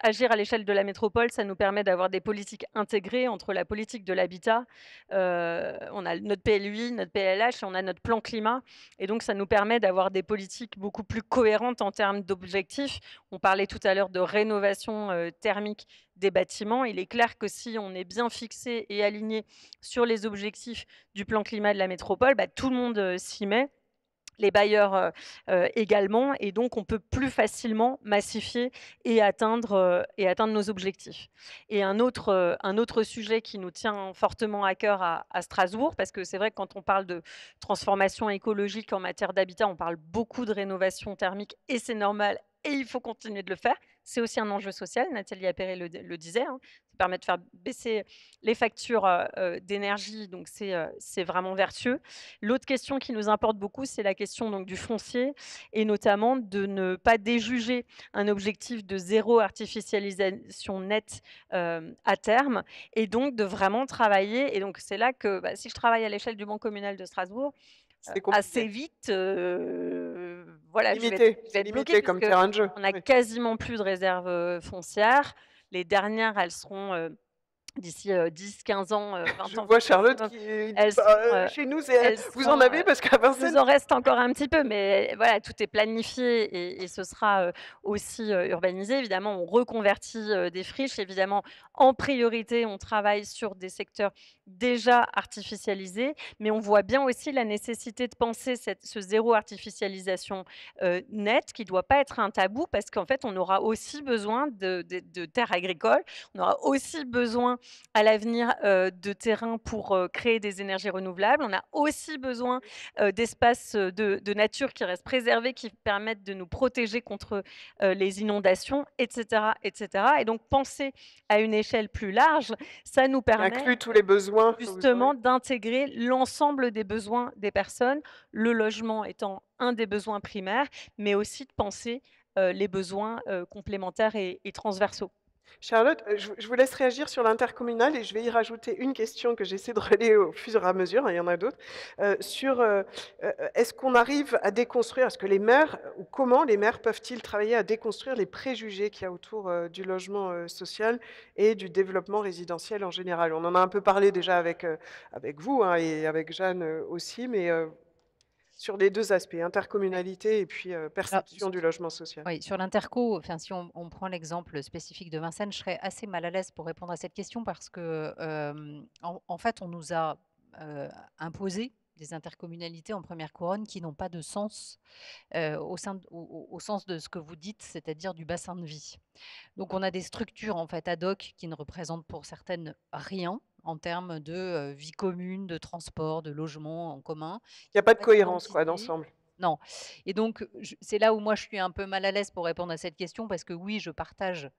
agir à l'échelle de la métropole, ça nous permet d'avoir des politiques intégrées entre la politique de l'habitat, on a notre PLUI, notre PLH et on a notre plan climat et donc ça nous permet d'avoir des politiques beaucoup plus cohérentes en termes d'objectifs. On parlait tout à l'heure de rénovation, thermique des bâtiments. Il est clair que si on est bien fixé et aligné sur les objectifs du plan climat de la métropole, bah, tout le monde, s'y met, les bailleurs également et donc on peut plus facilement massifier et atteindre nos objectifs. Et un autre sujet qui nous tient fortement à cœur à Strasbourg, parce que c'est vrai que quand on parle de transformation écologique en matière d'habitat, on parle beaucoup de rénovation thermique et c'est normal et il faut continuer de le faire. C'est aussi un enjeu social, Nathalie Appéré le disait, hein. Ça permet de faire baisser les factures d'énergie, donc c'est vraiment vertueux. L'autre question qui nous importe beaucoup, c'est la question donc du foncier et notamment de ne pas déjuger un objectif de zéro artificialisation nette à terme et donc de vraiment travailler. Et donc c'est là que bah, si je travaille à l'échelle du Banc communal de Strasbourg, C'est assez compliqué. vite, voilà, Limité, je vais c'est être bloquée limité comme puisque terrain de jeu. on n'a Oui. quasiment plus de réserves foncières. Les dernières, elles seront d'ici 10-15 ans, 20 Je ans vois Charlotte maximum. qui dit Elles bah, seront, chez nous, elles vous en seront, avez parce qu'à il Vincennes. nous en reste encore un petit peu, mais voilà, tout est planifié et ce sera aussi urbanisé. Évidemment, on reconvertit des friches. Évidemment, en priorité, on travaille sur des secteurs déjà artificialisés, mais on voit bien aussi la nécessité de penser ce zéro artificialisation net qui ne doit pas être un tabou parce qu'en fait, on aura aussi besoin de terres agricoles. On aura aussi besoin à l'avenir de terrains pour créer des énergies renouvelables. On a aussi besoin d'espaces de nature qui restent préservés, qui permettent de nous protéger contre les inondations, etc., etc. Et donc, penser à une échelle plus large, ça nous Qui permet inclut tous les besoins que vous justement aurez. d'intégrer l'ensemble des besoins des personnes, le logement étant un des besoins primaires, mais aussi de penser les besoins complémentaires et transversaux. Charlotte, je vous laisse réagir sur l'intercommunal et je vais y rajouter une question que j'essaie de relayer au fur et à mesure, hein, il y en a d'autres, est-ce qu'on arrive à déconstruire, est-ce que les maires ou comment les maires peuvent-ils travailler à déconstruire les préjugés qu'il y a autour, du logement, social et du développement résidentiel en général? On en a un peu parlé déjà avec vous, hein, et avec Jeanne, aussi, mais sur les 2 aspects, intercommunalité et puis, Alors, perception du logement social. oui, sur l'interco, enfin, si on prend l'exemple spécifique de Vincennes, je serais assez mal à l'aise pour répondre à cette question parce que, en fait, on nous a imposé des intercommunalités en première couronne qui n'ont pas de sens au sens de ce que vous dites, c'est-à-dire du bassin de vie. Donc on a des structures en fait ad hoc qui ne représentent pour certaines rien en termes de vie commune, de transport, de logement en commun. Il n'y a pas de Pas cohérence quoi, d'identité. d'ensemble. Non. Et donc, c'est là où moi je suis un peu mal à l'aise pour répondre à cette question, parce que oui, je partage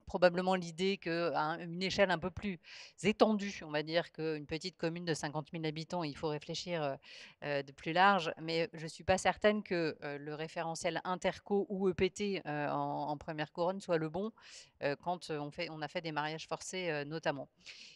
probablement l'idée qu'à une échelle un peu plus étendue, on va dire qu'une petite commune de 50 000 habitants, il faut réfléchir de plus large, mais je ne suis pas certaine que le référentiel interco ou EPT en première couronne soit le bon quand on a fait des mariages forcés notamment.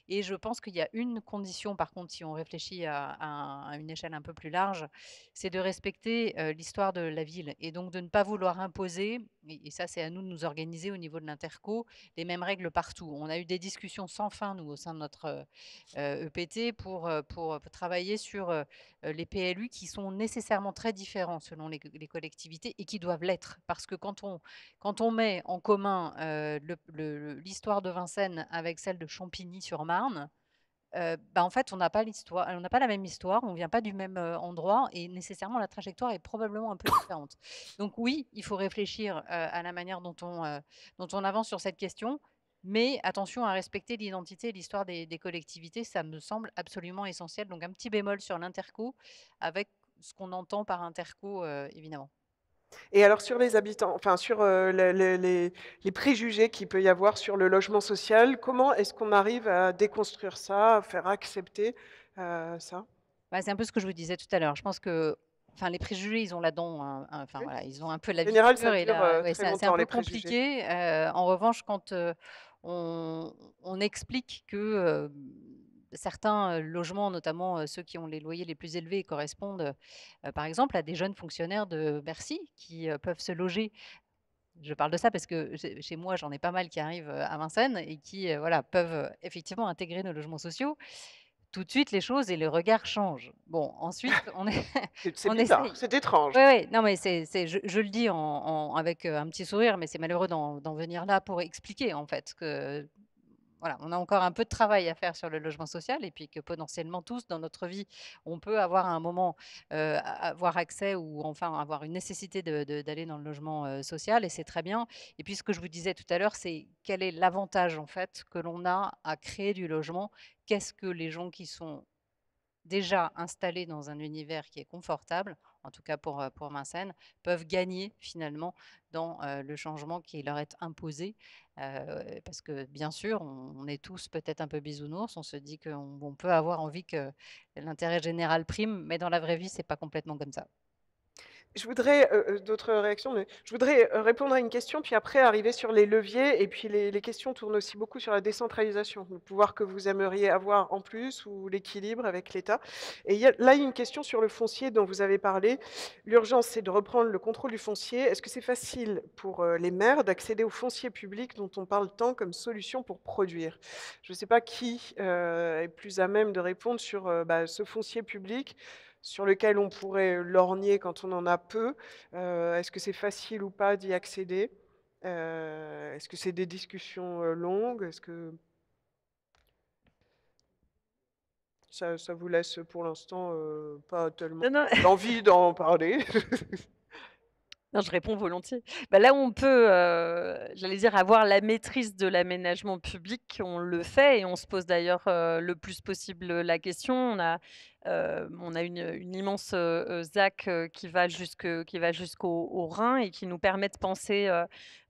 Et je pense qu'il y a une condition, par contre, si on réfléchit à une échelle un peu plus large, c'est de respecter l'histoire de la ville et donc de ne pas vouloir imposer, et ça c'est à nous de nous organiser au niveau de l'interco, les mêmes règles partout. On a eu des discussions sans fin, nous, au sein de notre EPT, pour travailler sur les PLU qui sont nécessairement très différents selon les collectivités et qui doivent l'être. Parce que quand on met en commun l'histoire de Vincennes avec celle de Champigny-sur-Marne, en fait, on n'a pas la même histoire, on vient pas du même endroit et nécessairement la trajectoire est probablement un peu différente. Donc oui, il faut réfléchir à la manière dont on avance sur cette question, mais attention à respecter l'identité et l'histoire des collectivités, ça me semble absolument essentiel. Donc un petit bémol sur l'interco, avec ce qu'on entend par interco, évidemment. Et alors sur les habitants, enfin sur les préjugés qu'il peut y avoir sur le logement social, comment est-ce qu'on arrive à déconstruire ça, à faire accepter ça? Bah, c'est un peu ce que je vous disais tout à l'heure. Je pense que, enfin, les préjugés, ils ont là-dedans enfin Oui. voilà, ils ont un peu En la vie général, ça dure et dure là, ouais, très c'est un longtemps, peu les préjugés. compliqué. En revanche, quand on explique que certains logements, notamment ceux qui ont les loyers les plus élevés, correspondent, par exemple, à des jeunes fonctionnaires de Bercy qui peuvent se loger. Je parle de ça parce que chez moi, j'en ai pas mal qui arrivent à Vincennes et qui, voilà, peuvent effectivement intégrer nos logements sociaux. Tout de suite, les choses et le regard changent. Bon, ensuite, C'est on bizarre, essaye. c'est étrange. Oui, oui, non, mais je le dis avec un petit sourire, mais c'est malheureux d'en venir là pour expliquer, en fait, que voilà, on a encore un peu de travail à faire sur le logement social et puis que potentiellement tous dans notre vie, on peut avoir à un moment avoir accès ou enfin avoir une nécessité d'aller dans le logement social et c'est très bien. Et puis ce que je vous disais tout à l'heure, c'est quel est l'avantage en fait que l'on a à créer du logement. Qu'est-ce que les gens qui sont déjà installés dans un univers qui est confortable, en tout cas pour Vincennes, peuvent gagner finalement dans le changement qui leur est imposé. Parce que bien sûr, on est tous peut-être un peu bisounours, on se dit qu'on peut avoir envie que l'intérêt général prime, mais dans la vraie vie, c'est pas complètement comme ça. Je voudrais, d'autres réactions, mais je voudrais, répondre à une question, puis après arriver sur les leviers et puis les questions tournent aussi beaucoup sur la décentralisation, le pouvoir que vous aimeriez avoir en plus ou l'équilibre avec l'État et il y a une question sur le foncier dont vous avez parlé. L'urgence, c'est de reprendre le contrôle du foncier. Est-ce que c'est facile pour, les maires d'accéder au foncier public dont on parle tant comme solution pour produire? Je ne sais pas qui, est plus à même de répondre sur, ce foncier public sur lequel on pourrait lorgner quand on en a peu. Est-ce que c'est facile ou pas d'y accéder? Est-ce que c'est des discussions, longues? Est-ce que ça vous laisse pour l'instant, pas tellement Non, non. l'envie d'en parler? Non, je réponds volontiers. Bah, là où on peut, j'allais dire avoir la maîtrise de l'aménagement public, on le fait et on se pose d'ailleurs, le plus possible, la question. On a une immense, ZAC, qui va jusqu'au Rhin et qui nous permet de penser,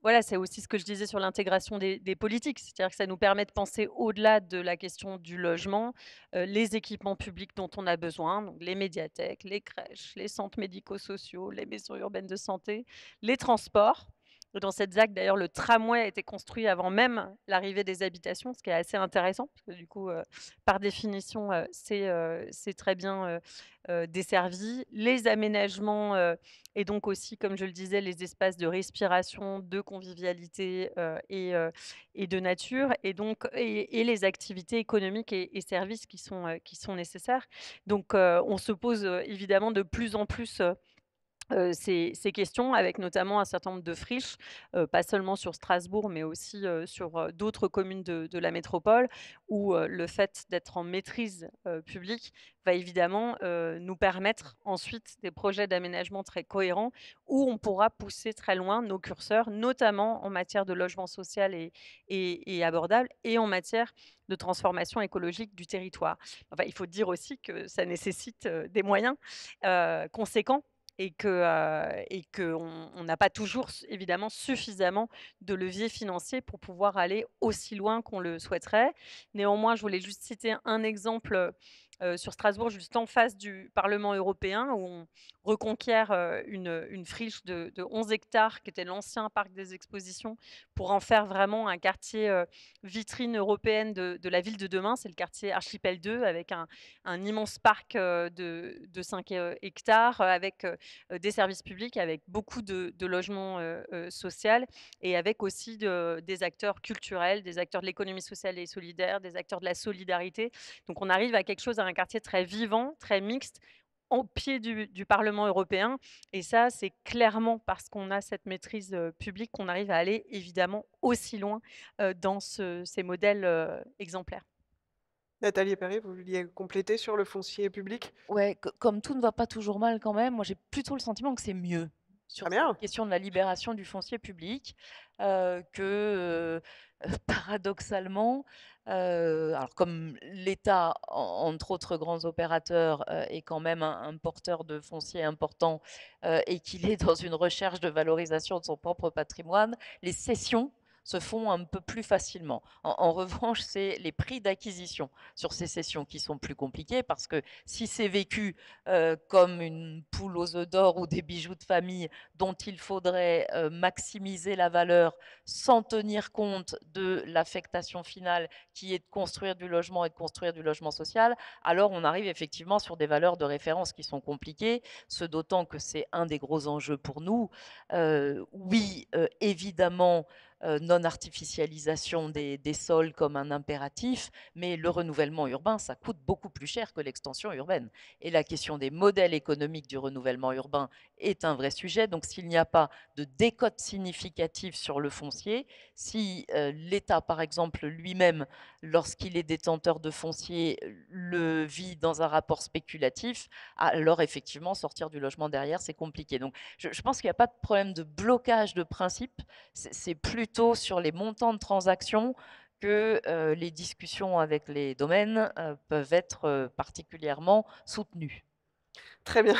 voilà, c'est aussi ce que je disais sur l'intégration des politiques. C'est-à-dire que ça nous permet de penser au-delà de la question du logement, les équipements publics dont on a besoin, donc les médiathèques, les crèches, les centres médico-sociaux, les maisons urbaines de santé, les transports. Dans cette ZAC, d'ailleurs, le tramway a été construit avant même l'arrivée des habitations, ce qui est assez intéressant, parce que du coup, par définition, c'est très bien desservi. Les aménagements et donc aussi, comme je le disais, les espaces de respiration, de convivialité et de nature, et donc et les activités économiques et services qui sont nécessaires. Donc, on se pose évidemment de plus en plus ces questions avec notamment un certain nombre de friches, pas seulement sur Strasbourg, mais aussi, sur, d'autres communes de la métropole où, le fait d'être en maîtrise, publique va évidemment, nous permettre ensuite des projets d'aménagement très cohérents où on pourra pousser très loin nos curseurs, notamment en matière de logement social et abordable et en matière de transformation écologique du territoire. Enfin, il faut dire aussi que ça nécessite, des moyens, conséquents et qu'on n'a pas toujours évidemment suffisamment de leviers financiers pour pouvoir aller aussi loin qu'on le souhaiterait. Néanmoins, je voulais juste citer un exemple, sur Strasbourg, juste en face du Parlement européen, où on reconquiert, une friche de 11 hectares qui était l'ancien parc des expositions pour en faire vraiment un quartier, vitrine européenne de la ville de demain. C'est le quartier Archipel 2 avec un immense parc, de 5 hectares, avec, des services publics, avec beaucoup de logements, social et avec aussi des acteurs culturels, des acteurs de l'économie sociale et solidaire, des acteurs de la solidarité. Donc on arrive à quelque chose, à un quartier très vivant, très mixte, au pied du Parlement européen et ça, c'est clairement parce qu'on a cette maîtrise, publique qu'on arrive à aller évidemment aussi loin, dans ces modèles, exemplaires. Nathalie Perret, vous vouliez compléter sur le foncier public? Ouais, comme tout ne va pas toujours mal quand même, moi j'ai plutôt le sentiment que c'est mieux sur Très cette bien. question de la libération du foncier public, que, paradoxalement, alors comme l'État, entre autres grands opérateurs, est quand même un porteur de foncier important, et qu'il est dans une recherche de valorisation de son propre patrimoine, les cessions se font un peu plus facilement. En revanche, c'est les prix d'acquisition sur ces cessions qui sont plus compliqués parce que si c'est vécu, comme une poule aux œufs d'or ou des bijoux de famille dont il faudrait, maximiser la valeur sans tenir compte de l'affectation finale qui est de construire du logement et de construire du logement social, alors on arrive effectivement sur des valeurs de référence qui sont compliquées, ce d'autant que c'est un des gros enjeux pour nous. Oui, évidemment, non-artificialisation des sols comme un impératif, mais le renouvellement urbain, ça coûte beaucoup plus cher que l'extension urbaine. Et la question des modèles économiques du renouvellement urbain est un vrai sujet. Donc s'il n'y a pas de décote significative sur le foncier, si l'État, par exemple, lui-même, lorsqu'il est détenteur de foncier, le vit dans un rapport spéculatif, alors effectivement, sortir du logement derrière, c'est compliqué. Donc je pense qu'il n'y a pas de problème de blocage de principe, c'est plutôt sur les montants de transactions que les discussions avec les domaines peuvent être particulièrement soutenues. Très bien.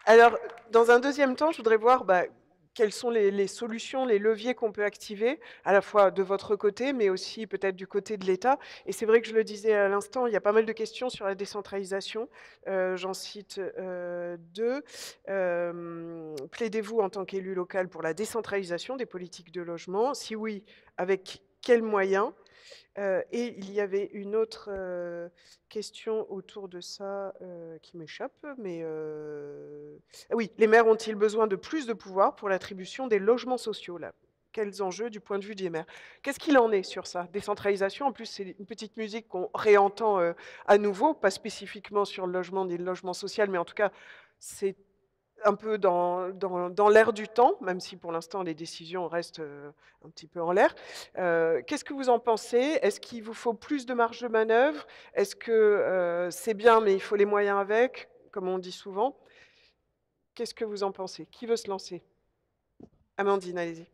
Alors, dans un deuxième temps, je voudrais voir quelles sont les solutions, les leviers qu'on peut activer, à la fois de votre côté, mais aussi peut-être du côté de l'État. Et c'est vrai que je le disais à l'instant, il y a pas mal de questions sur la décentralisation. J'en cite deux. Plaidez-vous en tant qu'élu local pour la décentralisation des politiques de logement? Si oui, avec quels moyens? Et il y avait une autre question autour de ça qui m'échappe, mais ah oui, les maires ont-ils besoin de plus de pouvoir pour l'attribution des logements sociaux là? Quels enjeux du point de vue des maires? Qu'est-ce qu'il en est sur ça? Décentralisation, en plus, c'est une petite musique qu'on réentend à nouveau, pas spécifiquement sur le logement ni le logement social, mais en tout cas, c'est un peu dans l'air du temps, même si pour l'instant les décisions restent un petit peu en l'air. Qu'est-ce que vous en pensez? Est-ce qu'il vous faut plus de marge de manœuvre? Est-ce que c'est bien, mais il faut les moyens avec, comme on dit souvent? Qu'est-ce que vous en pensez? Qui veut se lancer? Amandine, allez-y.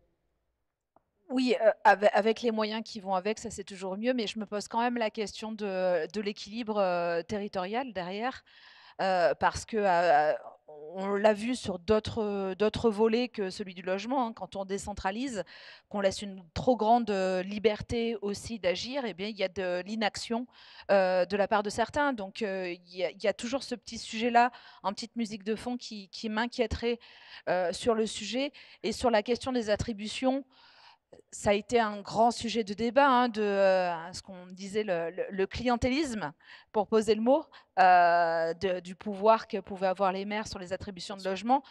Oui, avec les moyens qui vont avec, ça c'est toujours mieux, mais je me pose quand même la question de l'équilibre, territorial derrière. Parce que, on l'a vu sur d'autres volets que celui du logement, hein. Quand on décentralise, qu'on laisse une trop grande, liberté aussi d'agir et bien, il y a de l'inaction, de la part de certains. Donc, il y a toujours ce petit sujet-là, en petite musique de fond qui m'inquiéterait, sur le sujet et sur la question des attributions. Ça a été un grand sujet de débat, hein, ce qu'on disait le clientélisme, pour poser le mot, du pouvoir que pouvaient avoir les maires sur les attributions de logement.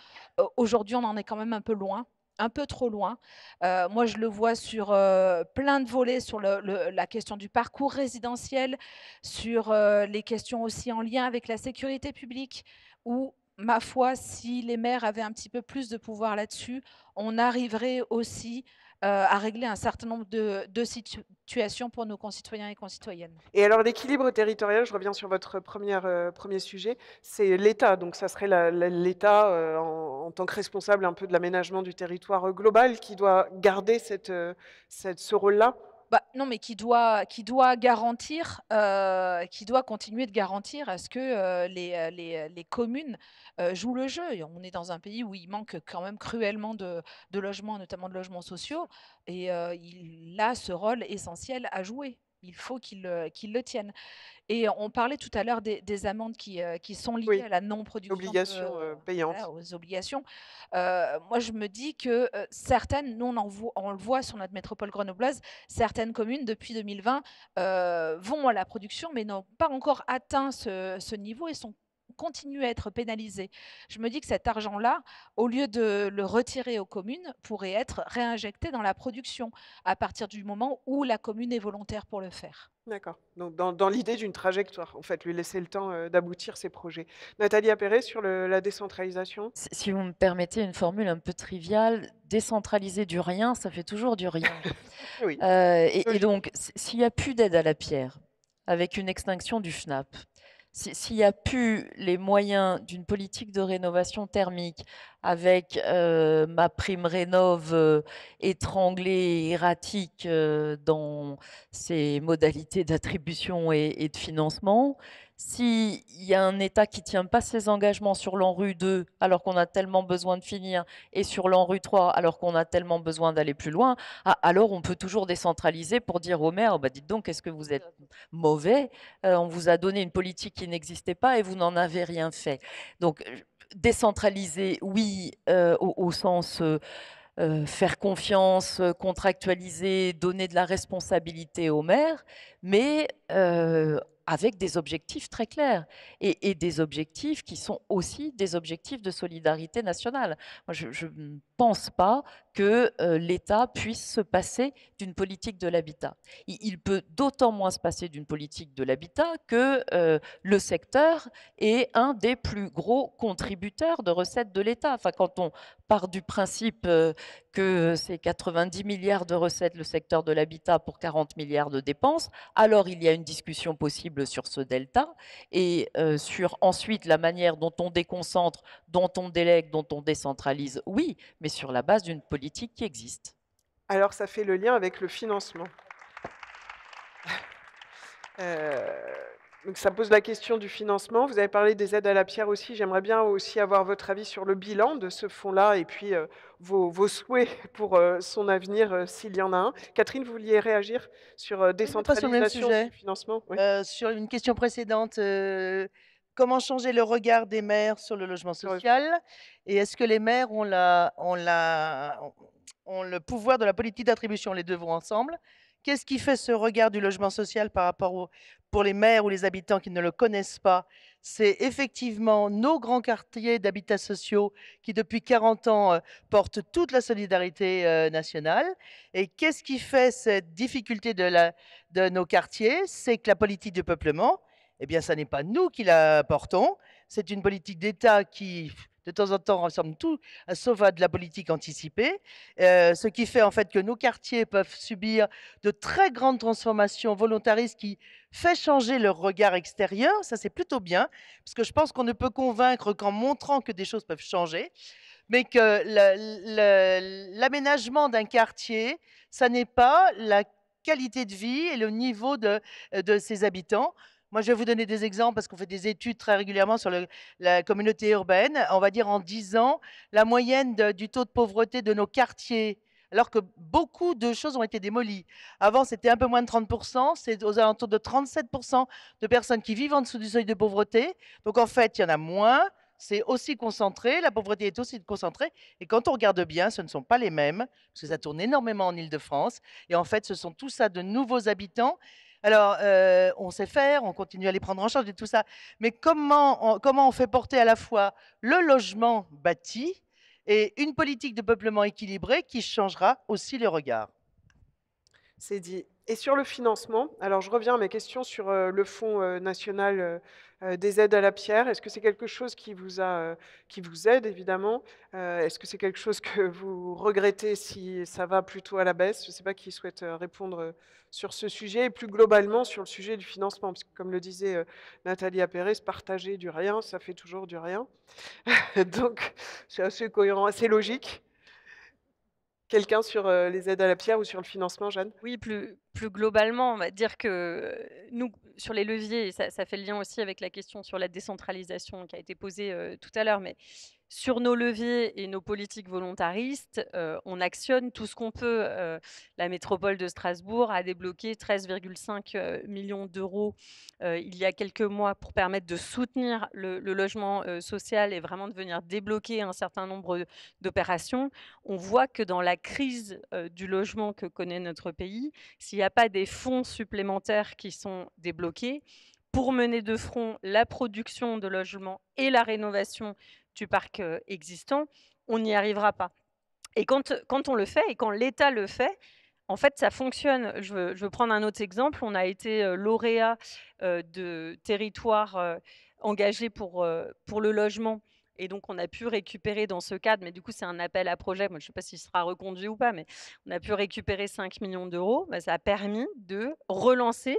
Aujourd'hui, on en est quand même un peu loin, un peu trop loin. Moi, je le vois sur plein de volets, sur la question du parcours résidentiel, sur les questions aussi en lien avec la sécurité publique, où ma foi, si les maires avaient un petit peu plus de pouvoir là-dessus, on arriverait aussi, à régler un certain nombre de situations pour nos concitoyens et concitoyennes. Et alors l'équilibre territorial, je reviens sur votre 1er sujet, c'est l'État. Donc ça serait l'État, en tant que responsable un peu de l'aménagement du territoire, global qui doit garder ce rôle-là? Bah, non, mais qui doit garantir, qui doit continuer de garantir à ce que, les communes, jouent le jeu. Et on est dans un pays où il manque quand même cruellement de logements, notamment de logements sociaux, et il a ce rôle essentiel à jouer. Il faut qu'il le tienne. Et on parlait tout à l'heure des amendes qui sont liées Oui, à la non-production obligation, voilà, payante. aux obligations. Moi, je me dis que, certaines, nous on le voit sur notre métropole grenobloise, certaines communes depuis 2020, vont à la production, mais n'ont pas encore atteint ce niveau et continuent à être pénalisées. Je me dis que cet argent-là, au lieu de le retirer aux communes, pourrait être réinjecté dans la production, à partir du moment où la commune est volontaire pour le faire. D'accord. Donc dans l'idée d'une trajectoire, en fait, lui laisser le temps, d'aboutir ses projets. Nathalie Appéré sur la décentralisation? Si vous me permettez une formule un peu triviale, décentraliser du rien, ça fait toujours du rien. Oui, Et logique. donc, s'il n'y a plus d'aide à la pierre, avec une extinction du FNAP, s'il n'y a plus les moyens d'une politique de rénovation thermique, avec ma prime rénov étranglée, erratique dans ses modalités d'attribution et de financement, s'il y a un État qui ne tient pas ses engagements sur l'ANRU 2, alors qu'on a tellement besoin de finir, et sur l'ANRU 3, alors qu'on a tellement besoin d'aller plus loin, alors on peut toujours décentraliser pour dire aux maires, oh bah dites donc, est-ce que vous êtes mauvais, on vous a donné une politique qui n'existait pas et vous n'en avez rien fait. Donc, décentraliser, oui, au sens faire confiance, contractualiser, donner de la responsabilité aux maires, mais avec des objectifs très clairs et des objectifs qui sont aussi des objectifs de solidarité nationale. Moi, je ne pense pas que l'État puisse se passer d'une politique de l'habitat. Il peut d'autant moins se passer d'une politique de l'habitat que le secteur est un des plus gros contributeurs de recettes de l'État. Enfin, quand on part du principe que c'est 90 milliards de recettes le secteur de l'habitat pour 40 milliards de dépenses, alors il y a une discussion possible sur ce delta et sur ensuite la manière dont on déconcentre, dont on délègue, dont on décentralise, oui, mais sur la base d'une politique qui existe. Alors ça fait le lien avec le financement. Donc ça pose la question du financement. Vous avez parlé des aides à la pierre aussi. J'aimerais bien aussi avoir votre avis sur le bilan de ce fonds-là et puis vos souhaits pour son avenir, s'il y en a un. Catherine, vous vouliez réagir sur Oui, mais pas sur le même décentralisation, sujet. sur financement? Oui. Sur une question précédente, comment changer le regard des maires sur le logement Sur le- social? Et est-ce que les maires ont le pouvoir de la politique d'attribution? Les 2 vont ensemble. Qu'est-ce qui fait ce regard du logement social par rapport pour les maires ou les habitants qui ne le connaissent pas? C'est effectivement nos grands quartiers d'habitats sociaux qui, depuis 40 ans, portent toute la solidarité, nationale. Et qu'est-ce qui fait cette difficulté de nos quartiers? C'est que la politique de peuplement, eh bien, ça n'est pas nous qui la portons, c'est une politique d'État qui, de temps en temps, ressemble tout sauf à de la politique anticipée, ce qui fait en fait que nos quartiers peuvent subir de très grandes transformations volontaristes qui fait changer leur regard extérieur. Ça, c'est plutôt bien, parce que je pense qu'on ne peut convaincre qu'en montrant que des choses peuvent changer, mais que l'aménagement d'un quartier, ça n'est pas la qualité de vie et le niveau de ses habitants. Moi, je vais vous donner des exemples parce qu'on fait des études très régulièrement sur la communauté urbaine. On va dire en 10 ans, la moyenne du taux de pauvreté de nos quartiers, alors que beaucoup de choses ont été démolies. Avant, c'était un peu moins de 30%, c'est aux alentours de 37% de personnes qui vivent en dessous du seuil de pauvreté. Donc en fait, il y en a moins, c'est aussi concentré, la pauvreté est aussi concentrée. Et quand on regarde bien, ce ne sont pas les mêmes, parce que ça tourne énormément en Île-de-France. Et en fait, ce sont tout ça de nouveaux habitants. Alors, on sait faire, on continue à les prendre en charge et tout ça. Mais comment on fait porter à la fois le logement bâti et une politique de peuplement équilibrée qui changera aussi le regard? C'est dit. Et sur le financement, alors je reviens à mes questions sur le fonds national des aides à la pierre. Est-ce que c'est quelque chose qui vous aide évidemment? Est-ce que c'est quelque chose que vous regrettez si ça va plutôt à la baisse? Je ne sais pas qui souhaite répondre sur ce sujet et plus globalement sur le sujet du financement, parce que comme le disait Nathalie Appéré, se partager du rien, ça fait toujours du rien. Donc c'est assez cohérent, assez logique. Quelqu'un sur les aides à la pierre ou sur le financement, Jeanne? Oui, plus globalement, on va dire que nous, sur les leviers, et ça fait le lien aussi avec la question sur la décentralisation qui a été posée tout à l'heure, mais sur nos leviers et nos politiques volontaristes, on actionne tout ce qu'on peut. La métropole de Strasbourg a débloqué 13,5 millions d'euros il y a quelques mois pour permettre de soutenir le logement social et vraiment de venir débloquer un certain nombre d'opérations. On voit que dans la crise du logement que connaît notre pays, s'il n'y a pas des fonds supplémentaires qui sont débloqués pour mener de front la production de logements et la rénovation du parc existant, on n'y arrivera pas. Et quand on le fait et quand l'État le fait, en fait, ça fonctionne. Je veux prendre un autre exemple. On a été lauréat de territoires engagés pour le logement. Et donc, on a pu récupérer dans ce cadre, mais du coup, c'est un appel à projet. Moi, je ne sais pas s'il sera reconduit ou pas, mais on a pu récupérer 5 millions d'euros. Bah, ça a permis de relancer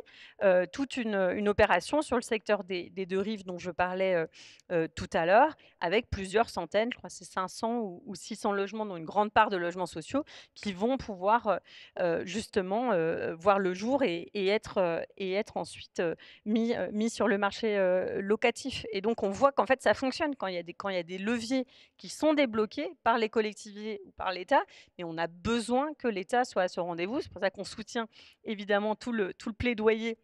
toute une opération sur le secteur des deux rives dont je parlais tout à l'heure, avec plusieurs centaines, je crois que c'est 500 ou 600 logements, dont une grande part de logements sociaux, qui vont pouvoir justement voir le jour et être ensuite mis sur le marché locatif. Et donc, on voit qu'en fait, ça fonctionne quand il y a des leviers qui sont débloqués par les collectivités ou par l'État, mais on a besoin que l'État soit à ce rendez-vous. C'est pour ça qu'on soutient évidemment tout le plaidoyer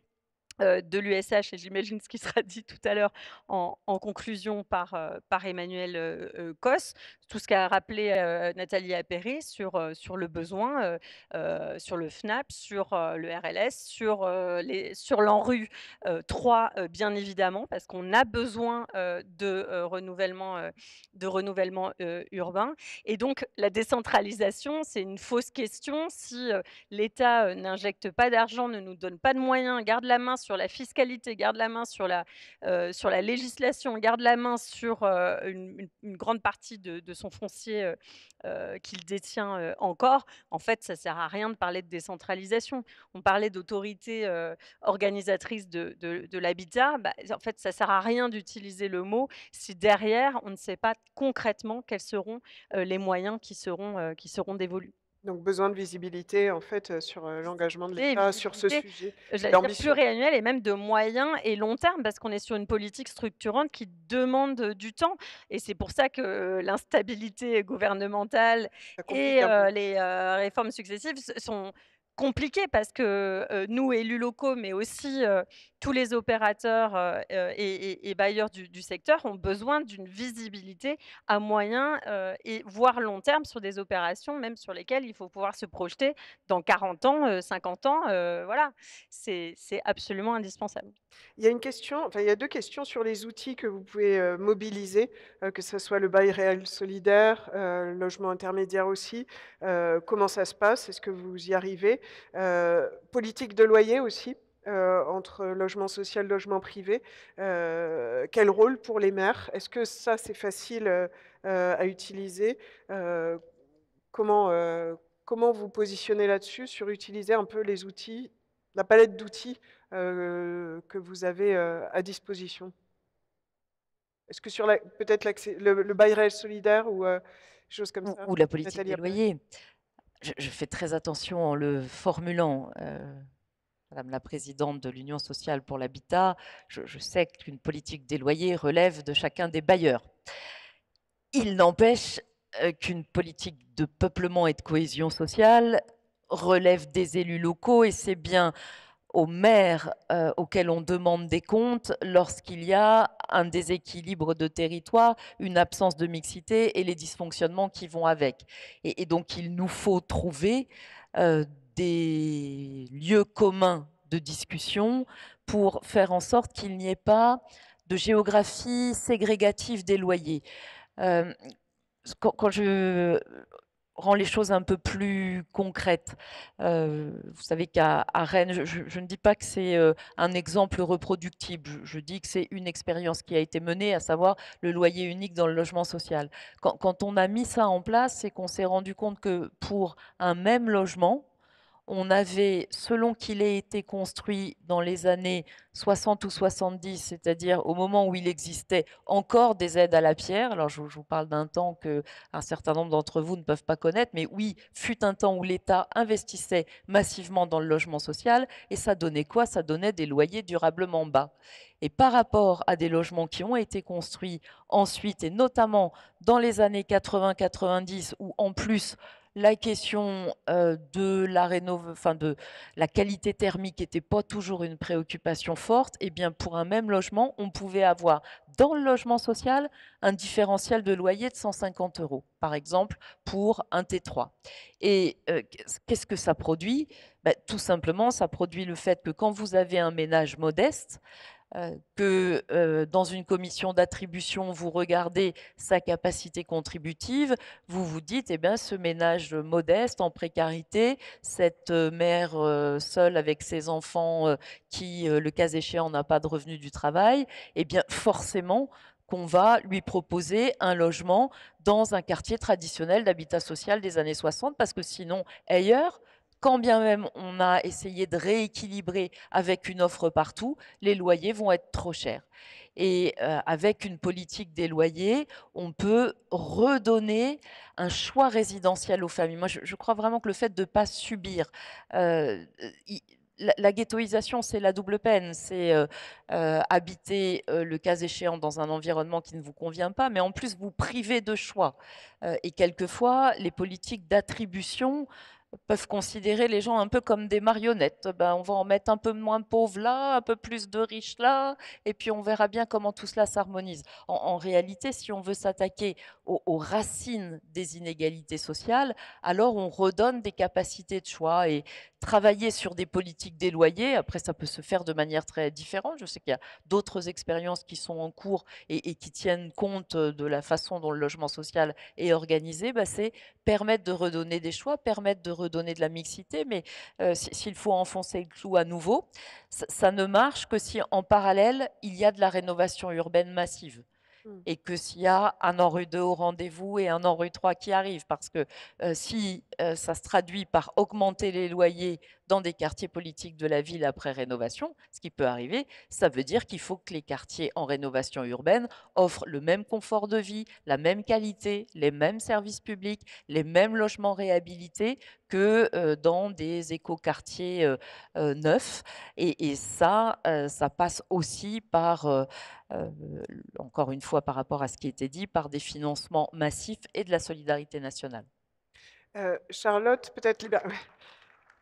de l'USH, et j'imagine ce qui sera dit tout à l'heure en conclusion par Emmanuel Cos, tout ce qu'a rappelé Nathalie Appéré sur le besoin, sur le FNAP, sur le RLS, sur l'ANRU 3, bien évidemment, parce qu'on a besoin de renouvellement urbain. Et donc, la décentralisation, c'est une fausse question. Si l'État n'injecte pas d'argent, ne nous donne pas de moyens, garde la main sur la fiscalité, garde la main sur la législation, garde la main sur une grande partie de son foncier qu'il détient encore, en fait, ça ne sert à rien de parler de décentralisation. On parlait d'autorité organisatrice de l'habitat. Bah, en fait, ça ne sert à rien d'utiliser le mot si derrière, on ne sait pas concrètement quels seront les moyens qui seront dévolus. Donc besoin de visibilité en fait, sur l'engagement de Et l'État sur ce visibilité, sujet et j'allais dire d'ambition. pluriannuel et même de moyen et long terme, parce qu'on est sur une politique structurante qui demande du temps. Et c'est pour ça que l'instabilité gouvernementale Ça complique et un peu. les réformes successives sont compliquées, parce que nous, élus locaux, mais aussi tous les opérateurs et bailleurs du secteur ont besoin d'une visibilité à moyen et voire long terme sur des opérations, même sur lesquelles il faut pouvoir se projeter dans 40 ans, 50 ans, voilà, c'est absolument indispensable. Il y a une question, enfin il y a 2 questions sur les outils que vous pouvez mobiliser, que ce soit le bail réel solidaire, le logement intermédiaire aussi. Comment ça se passe? Est-ce que vous y arrivez? Politique de loyer aussi, entre logement social, logement privé. Quel rôle pour les maires? Est-ce que ça, c'est facile à utiliser? Heu, comment vous positionnez là-dessus, sur utiliser un peu les outils, la palette d'outils que vous avez à disposition? Est-ce que sur peut-être le bail réel solidaire ou choses comme ça? Ou la politique Nathalie des Appéré. loyers. Je fais très attention en le formulant. Madame la présidente de l'Union sociale pour l'habitat, je sais qu'une politique des loyers relève de chacun des bailleurs. Il n'empêche qu'une politique de peuplement et de cohésion sociale relève des élus locaux, et c'est bien aux maires auxquels on demande des comptes lorsqu'il y a un déséquilibre de territoire, une absence de mixité et les dysfonctionnements qui vont avec. Et donc, il nous faut trouver des lieux communs de discussion pour faire en sorte qu'il n'y ait pas de géographie ségrégative des loyers. Quand rend les choses un peu plus concrètes. Vous savez qu'à Rennes, je ne dis pas que c'est un exemple reproductible, je dis que c'est une expérience qui a été menée, à savoir le loyer unique dans le logement social. Quand on a mis ça en place, c'est qu'on s'est rendu compte que pour un même logement, on avait, selon qu'il ait été construit dans les années 60 ou 70, c'est-à-dire au moment où il existait encore des aides à la pierre. Alors je vous parle d'un temps que un certain nombre d'entre vous ne peuvent pas connaître, mais oui, fut un temps où l'État investissait massivement dans le logement social, et ça donnait quoi? Ça donnait des loyers durablement bas. Et par rapport à des logements qui ont été construits ensuite, et notamment dans les années 80-90, où en plus la question de de la qualité thermique n'était pas toujours une préoccupation forte, et bien pour un même logement, on pouvait avoir dans le logement social un différentiel de loyer de 150 €, par exemple, pour un T3. Et qu'est-ce que ça produit? Ben, tout simplement, ça produit le fait que quand vous avez un ménage modeste, que dans une commission d'attribution, vous regardez sa capacité contributive, vous vous dites, eh bien, ce ménage modeste, en précarité, cette mère seule avec ses enfants qui, le cas échéant, n'a pas de revenu du travail, eh bien, forcément qu'on va lui proposer un logement dans un quartier traditionnel d'habitat social des années 60, parce que sinon, ailleurs, quand bien même on a essayé de rééquilibrer avec une offre partout, les loyers vont être trop chers. Et avec une politique des loyers, on peut redonner un choix résidentiel aux familles. Moi, je crois vraiment que le fait de ne pas subir, la ghettoisation, c'est la double peine. C'est habiter, le cas échéant, dans un environnement qui ne vous convient pas, mais en plus vous priver de choix. Et quelquefois, les politiques d'attribution peuvent considérer les gens un peu comme des marionnettes. Ben, on va en mettre un peu moins de pauvres là, un peu plus de riches là, et puis on verra bien comment tout cela s'harmonise. En réalité, si on veut s'attaquer aux racines des inégalités sociales, alors on redonne des capacités de choix, et travailler sur des politiques des loyers. Après, ça peut se faire de manière très différente. Je sais qu'il y a d'autres expériences qui sont en cours et qui tiennent compte de la façon dont le logement social est organisé. Ben, c'est permettre de redonner des choix, permettre de redonner de la mixité, mais s'il faut enfoncer le clou à nouveau, ça ne marche que si en parallèle, il y a de la rénovation urbaine massive. Mmh. Et que s'il y a un ANRU 2 au rendez-vous et un ANRU 3 qui arrive, parce que si ça se traduit par augmenter les loyers dans des quartiers politiques de la ville après rénovation, ce qui peut arriver, ça veut dire qu'il faut que les quartiers en rénovation urbaine offrent le même confort de vie, la même qualité, les mêmes services publics, les mêmes logements réhabilités que dans des écoquartiers neufs. Et ça, ça passe aussi par encore une fois par rapport à ce qui était dit, par des financements massifs et de la solidarité nationale. Charlotte, peut-être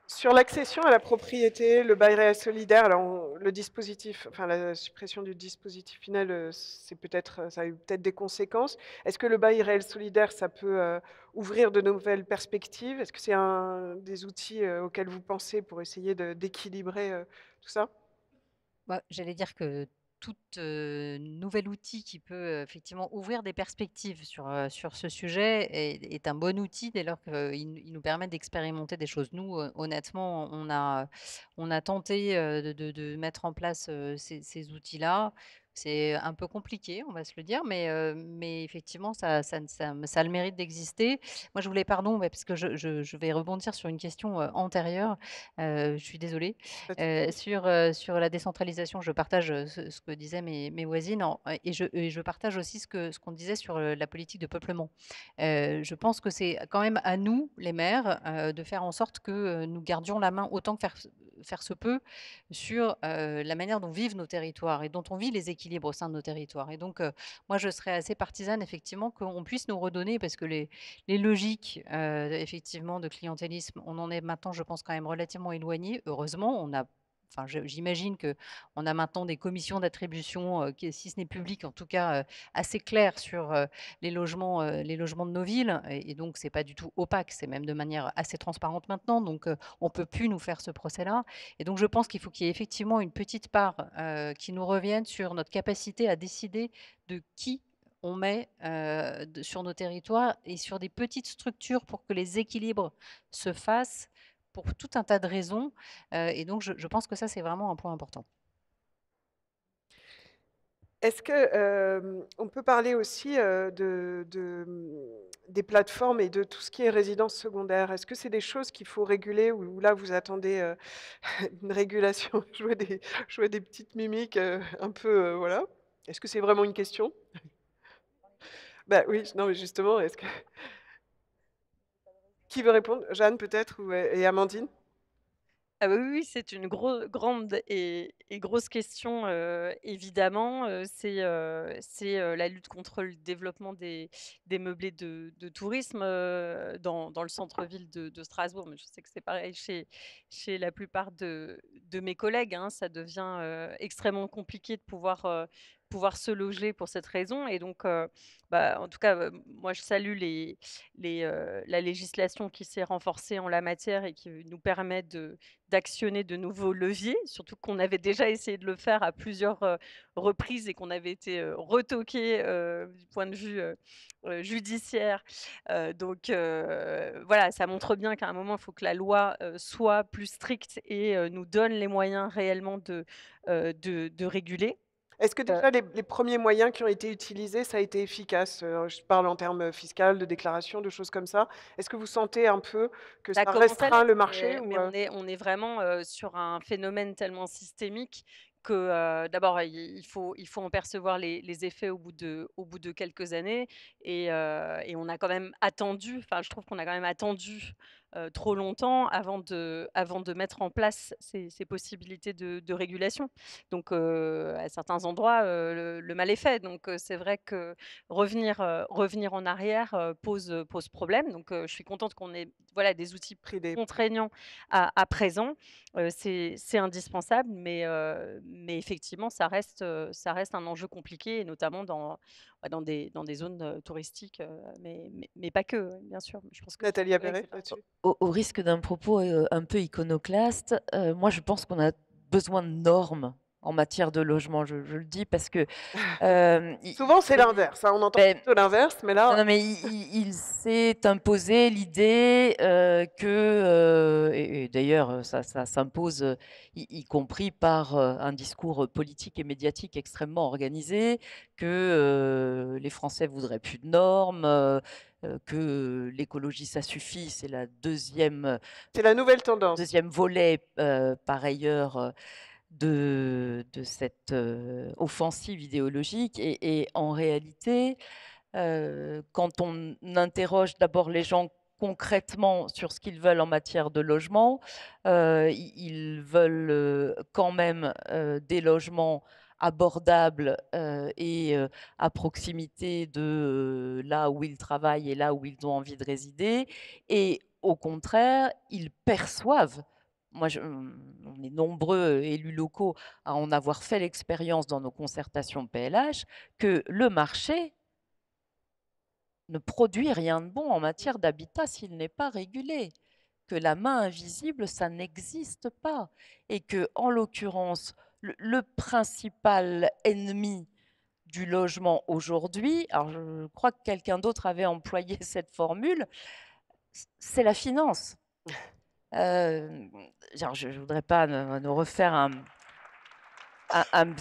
sur l'accession à la propriété, le bail réel solidaire, alors le dispositif, enfin la suppression du dispositif final, ça a eu peut-être des conséquences. Est-ce que le bail réel solidaire, ça peut ouvrir de nouvelles perspectives? Est-ce que c'est un des outils auxquels vous pensez pour essayer d'équilibrer tout ça? Bah, j'allais dire que tout nouvel outil qui peut effectivement ouvrir des perspectives sur ce sujet est un bon outil dès lors qu'il nous permet d'expérimenter des choses. Nous, honnêtement, on a tenté de mettre en place ces outils-là. C'est un peu compliqué, on va se le dire, mais effectivement, ça a le mérite d'exister. Moi, je voulais, pardon, parce que je vais rebondir sur une question antérieure. Je suis désolée. Pas de souci. Sur la décentralisation, je partage, ce que disaient mes voisines et je partage aussi ce qu'on disait sur, la politique de peuplement. Je pense que c'est quand même à nous, les maires, de faire en sorte que, nous gardions la main autant que faire se peut sur, la manière dont vivent nos territoires et dont on vit les équilibres au sein de nos territoires et donc moi je serais assez partisane effectivement qu'on puisse nous redonner parce que les logiques, effectivement de clientélisme, on en est maintenant, je pense, quand même relativement éloigné. Heureusement, on a enfin, j'imagine qu'on a maintenant des commissions d'attribution, qui si ce n'est public, en tout cas, assez claires sur, les logements de nos villes et donc c'est pas du tout opaque, c'est même de manière assez transparente maintenant donc on peut plus nous faire ce procès-là et donc je pense qu'il faut qu'il y ait effectivement une petite part, qui nous revienne sur notre capacité à décider de qui on met sur nos territoires et sur des petites structures pour que les équilibres se fassent pour tout un tas de raisons. Et donc, je pense que ça, c'est vraiment un point important. Est-ce que, on peut parler aussi, des plateformes et de tout ce qui est résidence secondaire? Est-ce que c'est des choses qu'il faut réguler ou là vous attendez, une régulation? Je vois des petites mimiques, un peu, voilà. Est-ce que c'est vraiment une question? Bah oui, non mais justement, est-ce que qui veut répondre? Jeanne peut-être ou et Amandine? Ah oui, oui, c'est une grande et grosse question, évidemment, c'est la lutte contre le développement des meublés de tourisme, dans le centre-ville de Strasbourg. Mais je sais que c'est pareil chez la plupart de mes collègues, hein. Ça devient, extrêmement compliqué de pouvoir se loger pour cette raison et donc en tout cas, moi je salue la législation qui s'est renforcée en la matière et qui nous permet d'actionner de nouveaux leviers, surtout qu'on avait déjà essayé de le faire à plusieurs, reprises et qu'on avait été, retoqués, du point de vue, judiciaire. Voilà, ça montre bien qu'à un moment, il faut que la loi, soit plus stricte et nous donne les moyens réellement de réguler. Est-ce que Heu déjà les 1ers moyens qui ont été utilisés, ça a été efficace? Je parle en termes, fiscal, de déclaration, de choses comme ça. Est-ce que vous sentez un peu que Ça ça commence à restreint l'être, le marché mais ou, on est vraiment, sur un phénomène tellement systémique que, d'abord, il faut en percevoir les effets au bout de quelques années et on a quand même attendu, enfin, je trouve qu'on a quand même attendu, trop longtemps avant de mettre en place ces possibilités de régulation. Donc, à certains endroits, le mal est fait. Donc, c'est vrai que revenir en arrière, pose problème. Donc, je suis contente qu'on ait, voilà, des outils pris des contraignants à présent. C'est indispensable, mais effectivement, ça reste un enjeu compliqué et notamment dans des zones, touristiques, mais pas que, bien sûr. Je pense que Nathalie mes collègues, Appéré c'est pareil. là-dessus? Au risque d'un propos, un peu iconoclaste, moi je pense qu'on a besoin de normes en matière de logement. Je le dis parce que, Souvent c'est il l'inverse, hein, on entend beh, plutôt l'inverse, mais non, là non, mais il s'est imposé l'idée, et d'ailleurs, ça s'impose, y compris par, un discours, politique et médiatique extrêmement organisé, que, les Français voudraient plus de normes, que l'écologie ça suffit. C'est la c'est la nouvelle tendance. 2e volet, par ailleurs, de cette, offensive idéologique et en réalité, quand on interroge d'abord les gens concrètement sur ce qu'ils veulent en matière de logement, ils veulent, quand même, des logements abordables, et à proximité de, là où ils travaillent et là où ils ont envie de résider et au contraire, ils perçoivent, on est nombreux, élus locaux à en avoir fait l'expérience dans nos concertations PLH, que le marché ne produit rien de bon en matière d'habitat s'il n'est pas régulé, que la main invisible, ça n'existe pas et que, en l'occurrence, le principal ennemi du logement aujourd'hui, alors je crois que quelqu'un d'autre avait employé cette formule, c'est la finance. Genre je ne voudrais pas nous refaire un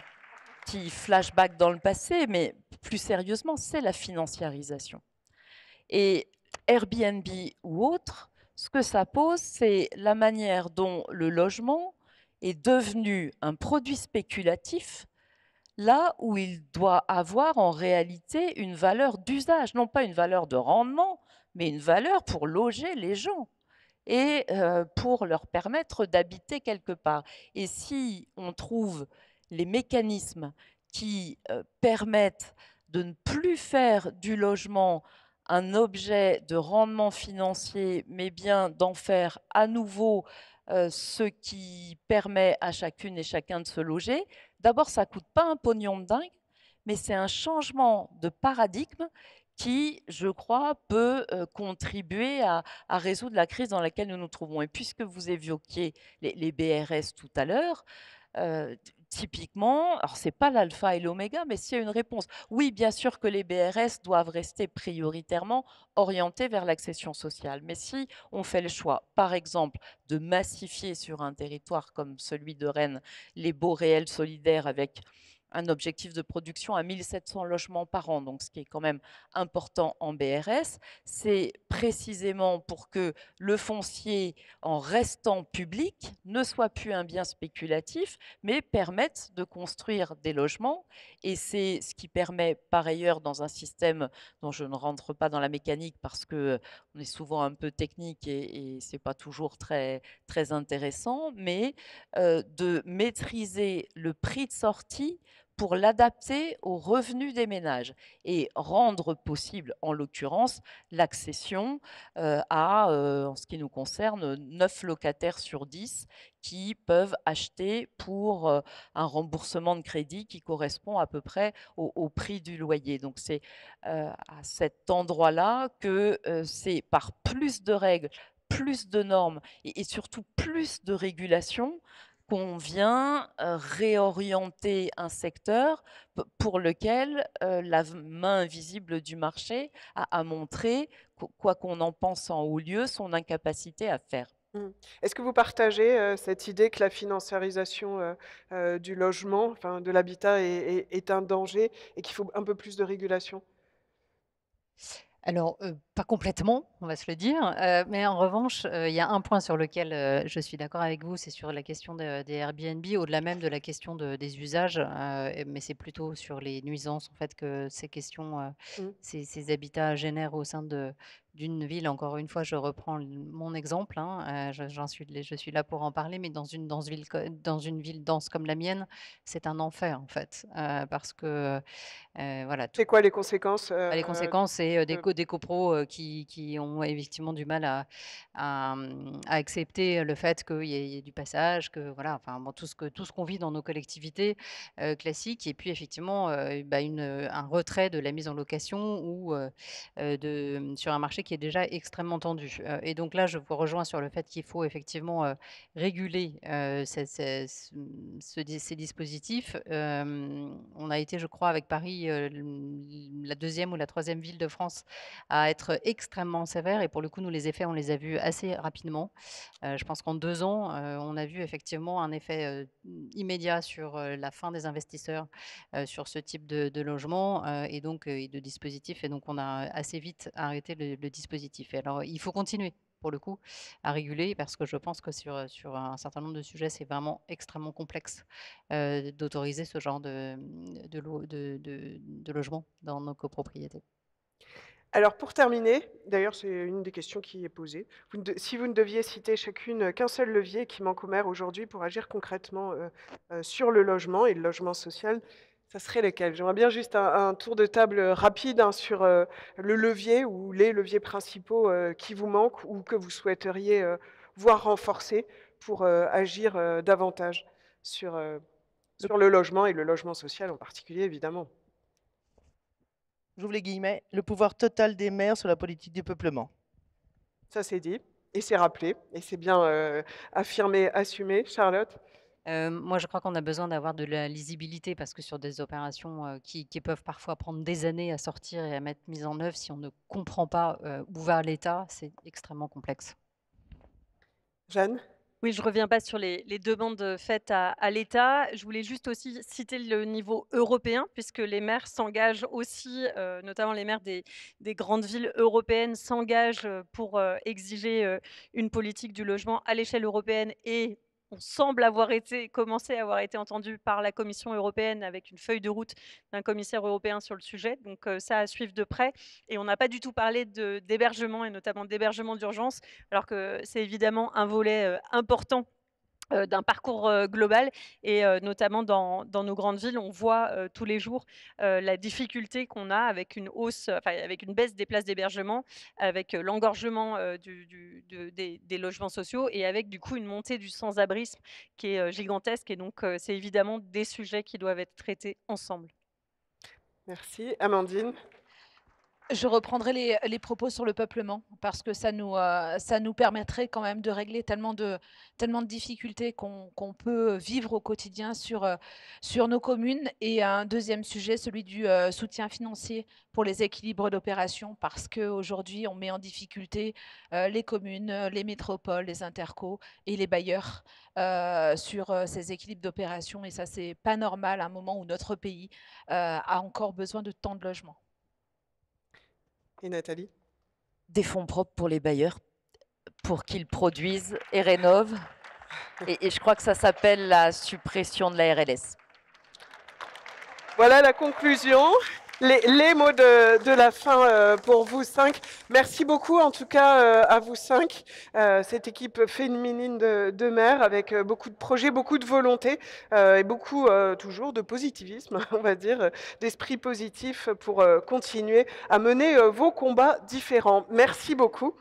petit flashback dans le passé, mais plus sérieusement, c'est la financiarisation. Et Airbnb ou autre, ce que ça pose, c'est la manière dont le logement est devenu un produit spéculatif, là où il doit avoir en réalité une valeur d'usage, non pas une valeur de rendement, mais une valeur pour loger les gens et pour leur permettre d'habiter quelque part. Et si on trouve les mécanismes qui permettent de ne plus faire du logement un objet de rendement financier, mais bien d'en faire à nouveau ce qui permet à chacune et chacun de se loger, d'abord, ça ne coûte pas un pognon de dingue, mais c'est un changement de paradigme qui, je crois, peut contribuer à résoudre la crise dans laquelle nous nous trouvons. Et puisque vous évoquiez les BRS tout à l'heure, typiquement, alors c'est pas l'alpha et l'oméga, mais s'il y a une réponse. Oui, bien sûr que les BRS doivent rester prioritairement orientés vers l'accession sociale. Mais si on fait le choix, par exemple, de massifier sur un territoire comme celui de Rennes, les baux réels solidaires avec un objectif de production à 1700 logements par an, donc ce qui est quand même important en BRS, c'est précisément pour que le foncier, en restant public, ne soit plus un bien spéculatif, mais permette de construire des logements. Et c'est ce qui permet, par ailleurs, dans un système dont je ne rentre pas dans la mécanique parce que on est souvent un peu technique et c'est pas toujours très, très intéressant, mais de maîtriser le prix de sortie pour l'adapter aux revenus des ménages et rendre possible, en l'occurrence, l'accession à, en ce qui nous concerne, 9 locataires sur 10 qui peuvent acheter pour un remboursement de crédit qui correspond à peu près au prix du loyer. Donc c'est à cet endroit-là que c'est par plus de règles, plus de normes et surtout plus de régulation qu'on vient réorienter un secteur pour lequel la main invisible du marché a montré, quoi qu'on en pense en haut lieu, son incapacité à faire. Est-ce que vous partagez cette idée que la financiarisation du logement, enfin de l'habitat, est un danger et qu'il faut un peu plus de régulation? Alors, pas complètement, on va se le dire, mais en revanche, il y a un point sur lequel, je suis d'accord avec vous, c'est sur la question des Airbnb, au-delà même de la question des usages, mais c'est plutôt sur les nuisances, en fait, que ces questions, Mmh. ces habitats génèrent au sein d'une ville. Encore une fois, je reprends mon exemple, hein, je suis là pour en parler, mais dans une ville dense comme la mienne, c'est un enfer, en fait, parce que, voilà, C'est quoi les conséquences les conséquences, c'est, de des copros, qui ont effectivement du mal à accepter le fait qu'il y ait du passage, que voilà, enfin bon, tout ce qu'on vit dans nos collectivités, classiques et puis effectivement, bah, un retrait de la mise en location ou, sur un marché qui est déjà extrêmement tendu. Et donc là, je vous rejoins sur le fait qu'il faut effectivement, réguler, ces dispositifs. On a été, je crois, avec Paris, la deuxième ou la troisième ville de France à être extrêmement sévère et pour le coup, nous, les effets, on les a vus assez rapidement. Je pense qu'en 2 ans, on a vu effectivement un effet, immédiat sur, la fin des investisseurs, sur ce type de logement, et donc et de dispositif et donc on a assez vite arrêté le dispositif et alors il faut continuer pour le coup à réguler parce que je pense que sur un certain nombre de sujets, c'est vraiment extrêmement complexe, d'autoriser ce genre de logement dans nos copropriétés. Alors pour terminer, d'ailleurs c'est une des questions qui est posée, si vous ne deviez citer chacune qu'un seul levier qui manque aux maires aujourd'hui pour agir concrètement, sur le logement et le logement social, ça serait lesquels? J'aimerais bien juste un tour de table, rapide, hein, sur, le levier ou les leviers principaux, qui vous manquent ou que vous souhaiteriez, voir renforcés pour, agir, davantage sur, sur le logement et le logement social en particulier évidemment. J'ouvre les guillemets, le pouvoir total des maires sur la politique du peuplement. Ça c'est dit et c'est rappelé et c'est bien, affirmé, assumé. Charlotte? Moi, je crois qu'on a besoin d'avoir de la lisibilité parce que sur des opérations, qui peuvent parfois prendre des années à sortir et à mettre mise en œuvre, si on ne comprend pas, où va l'État, c'est extrêmement complexe. Jeanne? Oui, je reviens pas sur les demandes faites à l'État. Je voulais juste aussi citer le niveau européen, puisque les maires s'engagent aussi, notamment les maires des grandes villes européennes s'engagent, pour, exiger, une politique du logement à l'échelle européenne et on semble commencer à avoir été entendu par la Commission européenne avec une feuille de route d'un commissaire européen sur le sujet. Donc, ça à suivre de près et on n'a pas du tout parlé d'hébergement et notamment d'hébergement d'urgence alors que c'est évidemment un volet, important, d'un parcours, global et notamment dans nos grandes villes, on voit, tous les jours, la difficulté qu'on a avec une hausse, enfin avec une baisse des places d'hébergement, avec, l'engorgement, des logements sociaux et avec du coup une montée du sans-abrisme qui est, gigantesque et donc c'est évidemment des sujets qui doivent être traités ensemble. Merci. Amandine? Je reprendrai les propos sur le peuplement parce que ça nous permettrait quand même de régler tellement de difficultés qu'on peut vivre au quotidien sur nos communes. Et un deuxième sujet, celui du soutien financier pour les équilibres d'opération, parce qu'aujourd'hui, on met en difficulté les communes, les métropoles, les intercos et les bailleurs sur ces équilibres d'opération. Et ça, c'est pas normal à un moment où notre pays a encore besoin de tant de logements. Et Nathalie? Des fonds propres pour les bailleurs, pour qu'ils produisent et rénovent. Et je crois que ça s'appelle la suppression de la RLS. Voilà la conclusion. Les mots de la fin pour vous 5. Merci beaucoup en tout cas à vous 5, cette équipe féminine de maires avec beaucoup de projets, beaucoup de volonté et beaucoup toujours de positivisme, on va dire, d'esprit positif pour continuer à mener vos combats différents. Merci beaucoup.